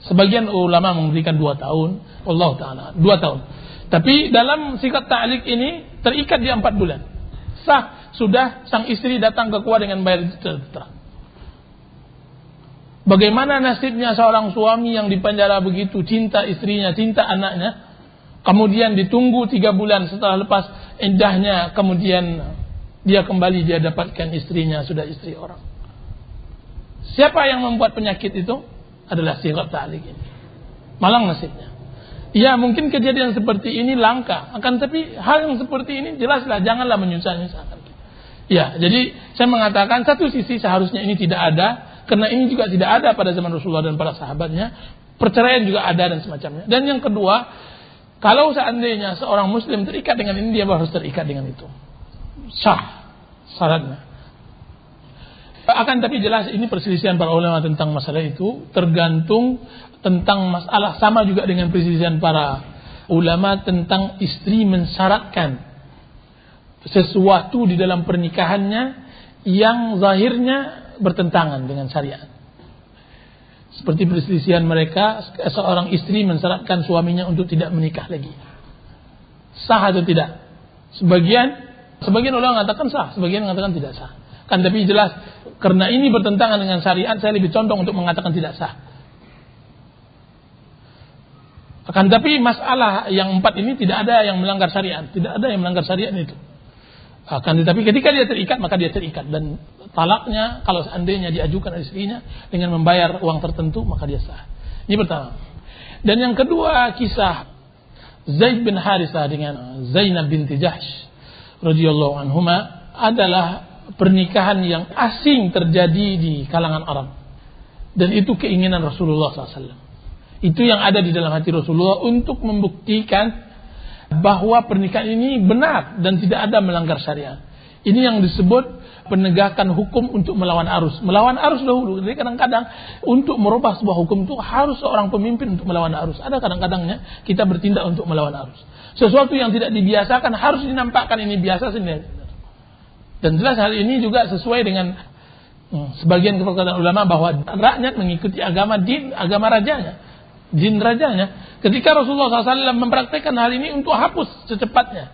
Sebagian ulama memberikan 2 tahun, Allah Ta'ala 2 tahun. Tapi dalam sigat ta'liq ini terikat di 4 bulan. Sah sudah sang istri datang ke kuah dengan bayar terang. Bagaimana nasibnya seorang suami yang dipenjara begitu, cinta istrinya, cinta anaknya, kemudian ditunggu 3 bulan setelah lepas iddahnya, kemudian dia kembali, dia dapatkan istrinya sudah istri orang. Siapa yang membuat penyakit itu? Adalah sigat ta'liq ini. Malang nasibnya. Ya, mungkin kejadian seperti ini langka, akan tapi hal yang seperti ini jelaslah janganlah menyusah-nyusahkan. Ya, jadi saya mengatakan satu sisi seharusnya ini tidak ada, karena ini juga tidak ada pada zaman Rasulullah dan para sahabatnya. Perceraian juga ada dan semacamnya. Dan yang kedua, kalau seandainya seorang muslim terikat dengan ini, dia harus terikat dengan itu. Sah syaratnya. Akan tapi jelas ini perselisihan para ulama tentang masalah itu, tergantung tentang masalah, sama juga dengan perselisihan para ulama tentang istri mensyaratkan sesuatu di dalam pernikahannya yang zahirnya bertentangan dengan syariat. Seperti perselisihan mereka, seorang istri mensyaratkan suaminya untuk tidak menikah lagi. Sah atau tidak? Sebagian ulama mengatakan sah, sebagian mengatakan tidak sah. Kan tapi jelas karena ini bertentangan dengan syariat, saya lebih condong untuk mengatakan tidak sah. Akan tapi masalah yang 4 ini tidak ada yang melanggar syariat, tidak ada yang melanggar syariat itu. Akan tetapi ketika dia terikat, maka dia terikat, dan talaknya kalau seandainya diajukan istrinya dengan membayar uang tertentu, maka dia sah. Ini pertama. Dan yang kedua, kisah Zaid bin Harithah dengan Zainab binti Jahsh radhiyallahu anhuma adalah pernikahan yang asing terjadi di kalangan Arab, dan itu keinginan Rasulullah SAW. Itu yang ada di dalam hati Rasulullah untuk membuktikan bahwa pernikahan ini benar dan tidak ada melanggar syariat. Ini yang disebut penegakan hukum untuk melawan arus. Melawan arus dahulu. Jadi kadang-kadang untuk merubah sebuah hukum itu harus seorang pemimpin untuk melawan arus. Ada kadang-kadangnya kita bertindak untuk melawan arus. Sesuatu yang tidak dibiasakan harus dinampakkan ini biasa sendiri. Dan jelas hal ini juga sesuai dengan sebagian perkataan ulama bahwa rakyat mengikuti agama rajanya. Jin rajanya. Ketika Rasulullah SAW mempraktikkan hal ini untuk hapus secepatnya.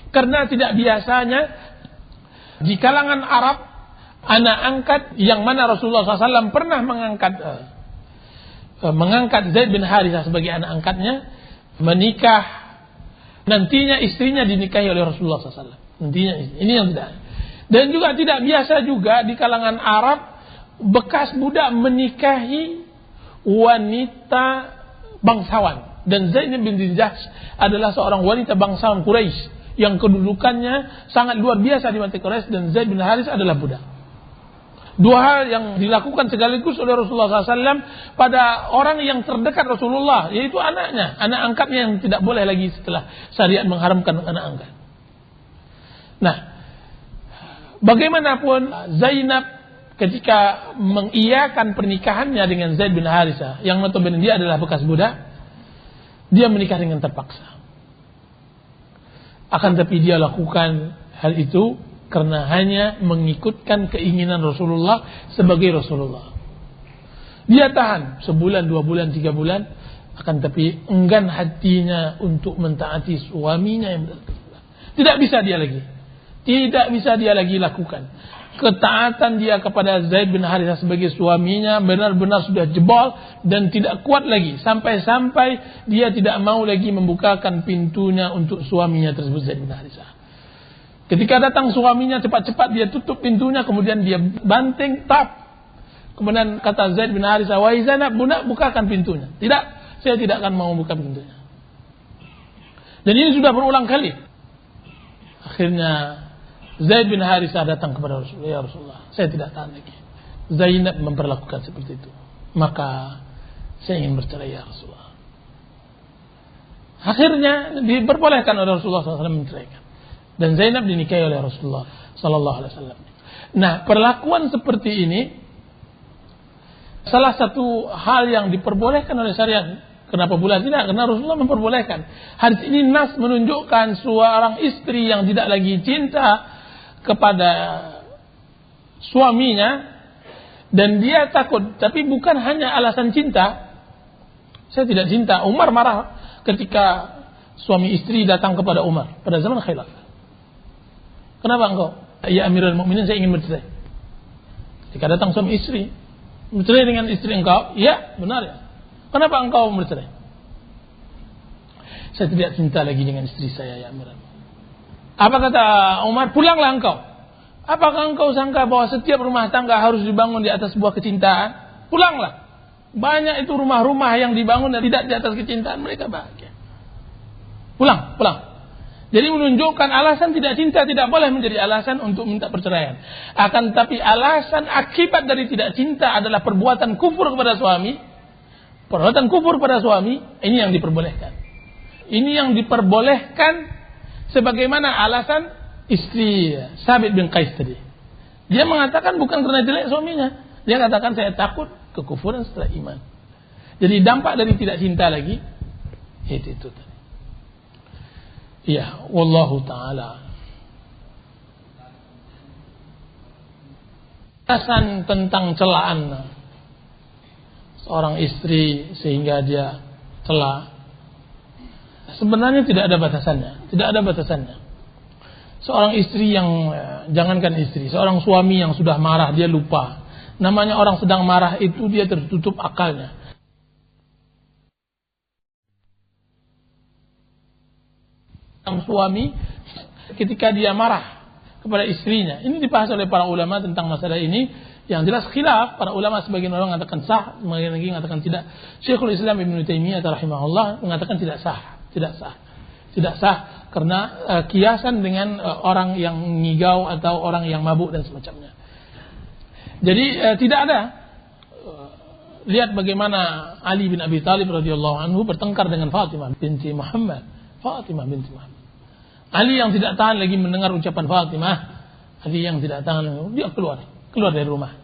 Karena tidak biasanya di kalangan Arab anak angkat yang mana Rasulullah SAW pernah mengangkat Zaid bin Harithah sebagai anak angkatnya, menikah, nantinya istrinya dinikahi oleh Rasulullah SAW. Nantinya ini yang tidak. Dan juga tidak biasa juga di kalangan Arab bekas budak menikahi wanita bangsawan. Dan Zainab binti Jahsh adalah seorang wanita bangsawan Quraisy yang kedudukannya sangat luar biasa di mata Quraisy, dan Zaid bin Harith adalah budak. Dua hal yang dilakukan sekaligus oleh Rasulullah SAW pada orang yang terdekat Rasulullah, yaitu anaknya, anak angkatnya yang tidak boleh lagi setelah syariat mengharamkan anak angkat. Nah, bagaimanapun Zainab ketika mengiyakan pernikahannya dengan Zaid bin Harithah, yang notabene dia adalah bekas budak, dia menikah dengan terpaksa. Akan tapi dia lakukan hal itu karena hanya mengikutkan keinginan Rasulullah sebagai Rasulullah. Dia tahan sebulan, 2 bulan, 3 bulan, akan tapi enggan hatinya untuk mentaati suaminya yang benar. Tidak bisa dia lagi lakukan. Ketaatan dia kepada Zaid bin Harithah sebagai suaminya benar-benar sudah jebol dan tidak kuat lagi. Sampai-sampai dia tidak mau lagi membukakan pintunya untuk suaminya tersebut, Zaid bin Harithah. Ketika datang suaminya, cepat-cepat dia tutup pintunya, kemudian dia banting, tap. Kemudian kata Zaid bin Harithah, "Wahai Zainab, bukakan pintunya." "Tidak, saya tidak akan mau buka pintunya." Dan ini sudah berulang kali. Akhirnya Zaid bin Harithah datang kepada Rasulullah, "Ya Rasulullah, saya tidak tahan lagi. Zainab memperlakukan seperti itu. Maka saya ingin bercerai ya Rasulullah." Akhirnya diperbolehkan oleh Rasulullah SAW menceraikan. Dan Zainab dinikahi oleh Rasulullah SAW. Nah, perlakuan seperti ini salah satu hal yang diperbolehkan oleh syariat. Kenapa pula tidak? Karena Rasulullah memperbolehkan. Hadis ini nas menunjukkan seorang istri yang tidak lagi cinta kepada suaminya dan dia takut, tapi bukan hanya alasan cinta. Saya tidak cinta. Umar marah ketika suami istri datang kepada Umar pada zaman khilafah. "Kenapa engkau? Ya Amirul Mukminin, saya ingin bercerai." Ketika datang suami istri, "Bercerai dengan istri engkau?" "Ya, benar ya." "Kenapa engkau bercerai?" "Saya tidak cinta lagi dengan istri saya ya Amirul." Apa kata Umar? "Pulanglah engkau. Apakah engkau sangka bahwa setiap rumah tangga harus dibangun di atas sebuah kecintaan? Pulanglah. Banyak itu rumah-rumah yang dibangun dan tidak di atas kecintaan, mereka bahagia. Pulang. Jadi menunjukkan alasan tidak cinta tidak boleh menjadi alasan untuk minta perceraian. Akan tapi alasan akibat dari tidak cinta adalah perbuatan kufur kepada suami. Perbuatan kufur pada suami, ini yang diperbolehkan. Ini yang diperbolehkan sebagaimana alasan istri Sabit bin Qais tadi. Dia mengatakan bukan karena jelek suaminya. Dia katakan saya takut kekufuran setelah iman. Jadi dampak dari tidak cinta lagi itu tadi. Ya, wallahu ta'ala. Batasan tentang celaan seorang istri sehingga dia cela, sebenarnya tidak ada batasannya, tidak ada batasannya. Seorang istri yang, jangankan istri, seorang suami yang sudah marah dia lupa. Namanya orang sedang marah itu dia tertutup akalnya. Sang suami ketika dia marah kepada istrinya, ini dibahas oleh para ulama tentang masalah ini. Yang jelas khilaf, para ulama sebagian orang mengatakan sah, sebagian lagi mengatakan tidak. Syekhul Islam Ibnu Taimiyah rahimahullah mengatakan tidak sah karena kiasan dengan orang yang ngigau atau orang yang mabuk dan semacamnya. Jadi tidak ada. Lihat bagaimana Ali bin Abi Thalib radhiyallahu anhu bertengkar dengan Fatimah binti Muhammad. Ali yang tidak tahan lagi mendengar ucapan Fatimah, Ali yang tidak tahan, dia keluar dari rumah.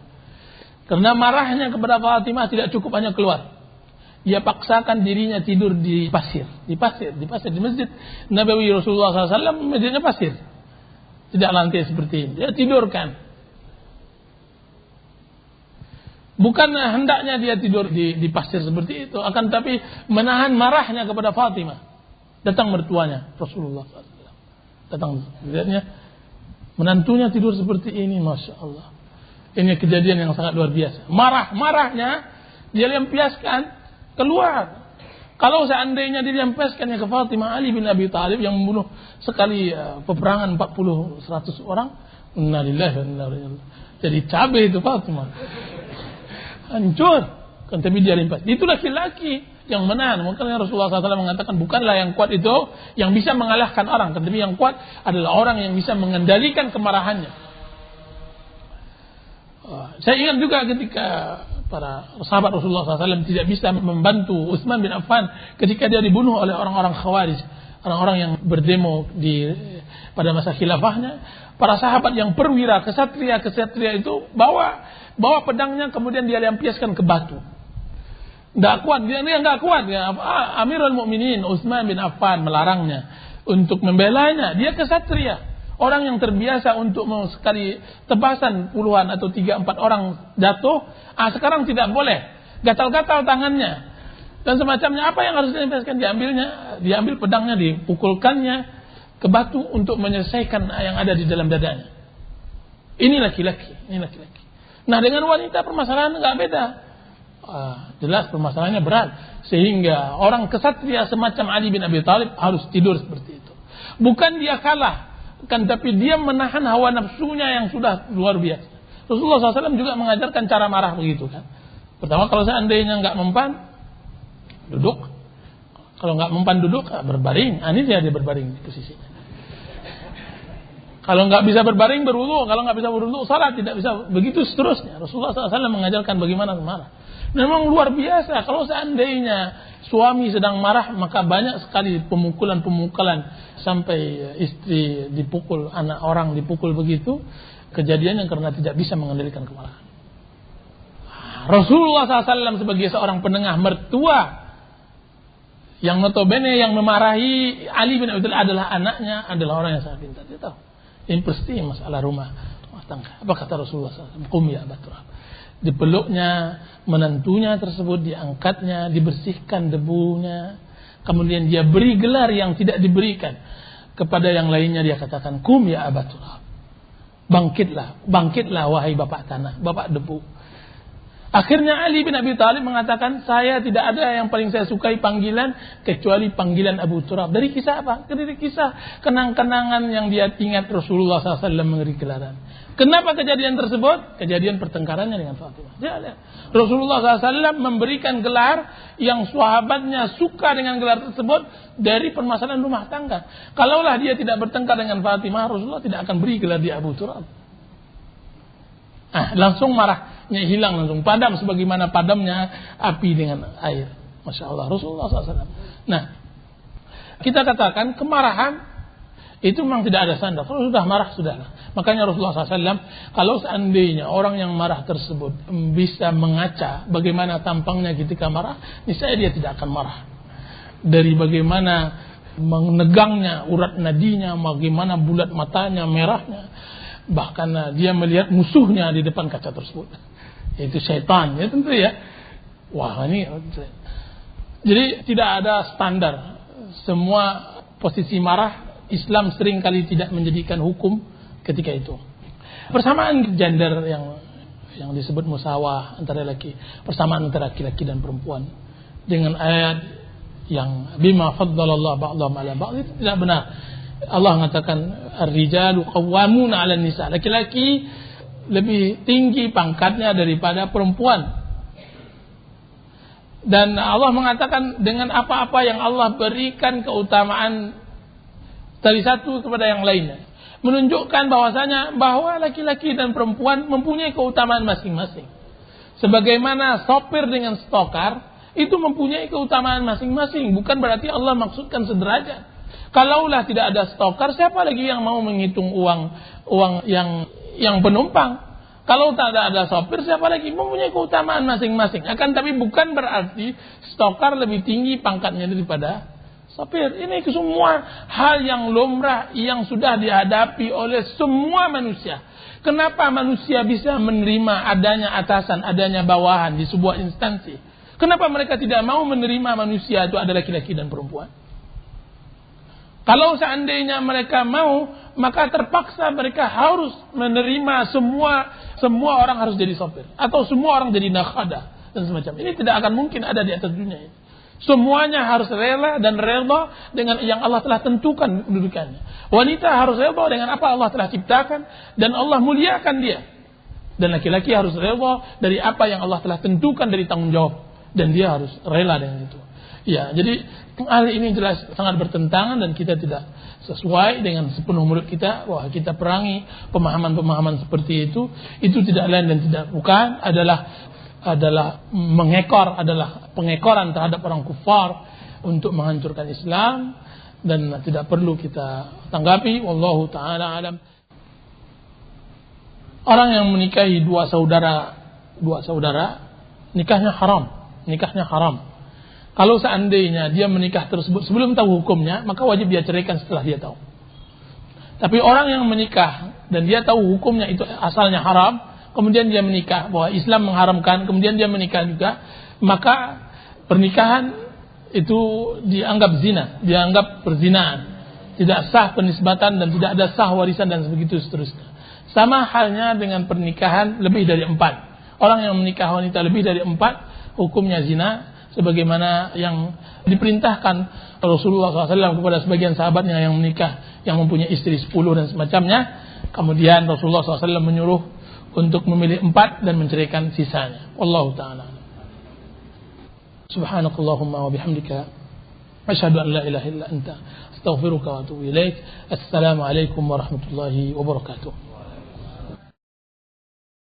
Karena marahnya kepada Fatimah tidak cukup hanya keluar. Dia paksakan dirinya tidur di pasir, di masjid Nabawi Rasulullah SAW, masjidnya pasir, tidak lantai seperti ini. Dia tidurkan. Bukan hendaknya dia tidur di pasir seperti itu, akan tapi menahan marahnya kepada Fatimah. Datang mertuanya Rasulullah SAW. Datang, lihatnya menantunya tidur seperti ini, masya Allah. Ini kejadian yang sangat luar biasa. Marahnya dia lempiaskan keluar. Kalau seandainya dia lempiaskannya ke Fatimah, Ali bin Abi Thalib yang membunuh sekali peperangan 100 orang, innalillahi wa inna ilaihi raji'un. Jadi cabai itu Fatimah. Hancur. Kan tapi dia limpas. Itu laki-laki yang menahan. Makanya Rasulullah SAW mengatakan bukanlah yang kuat itu yang bisa mengalahkan orang, tetapi yang kuat adalah orang yang bisa mengendalikan kemarahannya. Saya ingat juga ketika para sahabat Rasulullah SAW tidak bisa membantu Utsman bin Affan ketika dia dibunuh oleh orang-orang Khawarij, orang-orang yang berdemo pada masa khilafahnya. Para sahabat yang perwira, kesatria itu bawa pedangnya, kemudian dia lampiaskan ke batu. Nggak kuat, dia nggak kuat. Ya. Amirul Mukminin Utsman bin Affan melarangnya untuk membelanya. Dia kesatria, orang yang terbiasa untuk sekali tebasan puluhan atau 3-4 orang jatuh. Sekarang tidak boleh, gatal-gatal tangannya dan semacamnya. Apa yang harus dilampiaskan? Diambil pedangnya, dipukulkannya ke batu untuk menyelesaikan yang ada di dalam dadanya. Ini laki-laki. Nah, dengan wanita permasalahan nggak beda. Jelas permasalahannya berat, sehingga orang kesatria semacam Ali bin Abi Thalib harus tidur seperti itu. Bukan dia kalah, kan, tapi dia menahan hawa nafsunya yang sudah luar biasa. Rasulullah SAW juga mengajarkan cara marah begitu kan. Pertama, kalau seandainya nggak mempan, duduk. Kalau nggak mempan duduk, berbaring. Ini dia berbaring di posisinya. Kalau nggak bisa berbaring, berwudu. Kalau nggak bisa berwudu, salat. Tidak bisa, begitu seterusnya. Rasulullah SAW mengajarkan bagaimana marah. Memang luar biasa. Kalau seandainya suami sedang marah, maka banyak sekali pemukulan sampai istri dipukul, anak orang dipukul begitu. Kejadian yang karena tidak bisa mengendalikan kemarahan. Rasulullah SAW sebagai seorang penengah mertua yang notabene yang memarahi Ali bin Abi Thalib adalah anaknya, adalah orang yang sangat pintar. Dia tahu. Ini pasti masalah rumah tangga. Apa kata Rasulullah SAW? Qum ya Aba Turab. Dipeluknya menantunya tersebut, diangkatnya, dibersihkan debunya, kemudian dia beri gelar yang tidak diberikan kepada yang lainnya. Dia katakan, Qum ya Aba Turab. Bangkitlah wahai bapak tanah, bapak debu. Akhirnya Ali bin Abi Thalib mengatakan, saya tidak ada yang paling saya sukai panggilan kecuali panggilan Abu Turab. Dari kisah apa? Dari kisah kenang-kenangan yang dia ingat Rasulullah SAW memberi gelaran. Kenapa kejadian tersebut? Kejadian pertengkarannya dengan Fatimah. Rasulullah SAW memberikan gelar yang sahabatnya suka dengan gelar tersebut dari permasalahan rumah tangga. Kalaulah dia tidak bertengkar dengan Fatimah, Rasulullah tidak akan beri gelar dia Abu Turab. Langsung marahnya hilang, langsung padam sebagaimana padamnya api dengan air. Masya Allah, Rasulullah SAW. Nah, kita katakan kemarahan itu memang tidak ada standar. Kalau sudah marah, sudahlah. Makanya Rasulullah SAW, kalau seandainya orang yang marah tersebut bisa mengaca bagaimana tampangnya ketika marah, niscaya dia tidak akan marah. Dari bagaimana menegangnya urat nadinya, bagaimana bulat matanya, merahnya. Bahkan dia melihat musuhnya di depan kaca tersebut, yaitu syaitan. Ya tentu ya. Wah, ini jadi tidak ada standar. Semua posisi marah, Islam seringkali tidak menjadikan hukum ketika itu. Persamaan gender yang disebut musawah antara laki, persamaan antara laki-laki dan perempuan dengan ayat yang bima faddalallahu ba'dahum 'ala ba'd, itu tidak benar. Allah mengatakan ar-rijalu qawwamuna 'alan nisa, laki-laki lebih tinggi pangkatnya daripada perempuan. Dan Allah mengatakan dengan apa-apa yang Allah berikan keutamaan dari satu kepada yang lainnya, menunjukkan bahwa laki-laki dan perempuan mempunyai keutamaan masing-masing. Sebagaimana sopir dengan stokar itu mempunyai keutamaan masing-masing, bukan berarti Allah maksudkan sederajat. Kalaulah tidak ada stokar, siapa lagi yang mau menghitung uang yang penumpang? Kalau tak ada sopir, siapa lagi? Mempunyai keutamaan masing-masing. Akan tapi bukan berarti stokar lebih tinggi pangkatnya daripada sopir. Ini semua hal yang lumrah yang sudah dihadapi oleh semua manusia. Kenapa manusia bisa menerima adanya atasan, adanya bawahan di sebuah instansi? Kenapa mereka tidak mau menerima manusia itu ada laki-laki dan perempuan? Kalau seandainya mereka mau, maka terpaksa mereka harus menerima semua orang harus jadi sopir, atau semua orang jadi nakhadah dan semacam. Ini tidak akan mungkin ada di atas dunia ini. Semuanya harus rela dan redha dengan yang Allah telah tentukan kedudukannya. Wanita harus redha dengan apa Allah telah ciptakan dan Allah muliakan dia. Dan laki-laki harus redha dari apa yang Allah telah tentukan dari tanggung jawab, dan dia harus rela dengan itu. Ya, jadi hal ini jelas sangat bertentangan dan kita tidak sesuai dengan sepenuh mulut kita. Wah, kita perangi pemahaman-pemahaman seperti itu. Itu tidak lain dan tidak bukan adalah mengekor, adalah pengekoran terhadap orang kufar untuk menghancurkan Islam, dan tidak perlu kita tanggapi. Wallahu taala alam. Orang yang menikahi dua saudara nikahnya haram. Kalau seandainya dia menikah tersebut sebelum tahu hukumnya, maka wajib dia ceraikan setelah dia tahu. Tapi orang yang menikah dan dia tahu hukumnya itu asalnya haram, kemudian dia menikah, bahwa Islam mengharamkan, kemudian dia menikah juga, maka pernikahan itu dianggap zina, dianggap perzinaan. Tidak sah penisbatan dan tidak ada sah warisan dan begitu seterusnya. Sama halnya dengan pernikahan lebih dari 4. Orang yang menikah wanita lebih dari 4, hukumnya zina, sebagaimana yang diperintahkan Rasulullah SAW kepada sebagian sahabatnya yang menikah, yang mempunyai istri 10 dan semacamnya. Kemudian Rasulullah SAW menyuruh untuk memilih 4 dan menceraikan sisanya. Wallahu ta'ala. Subhanakallahumma wa bihamdika asyhadu an la ilaha illa anta astaghfiruka wa atubu ilaik. Assalamualaikum warahmatullahi wabarakatuh.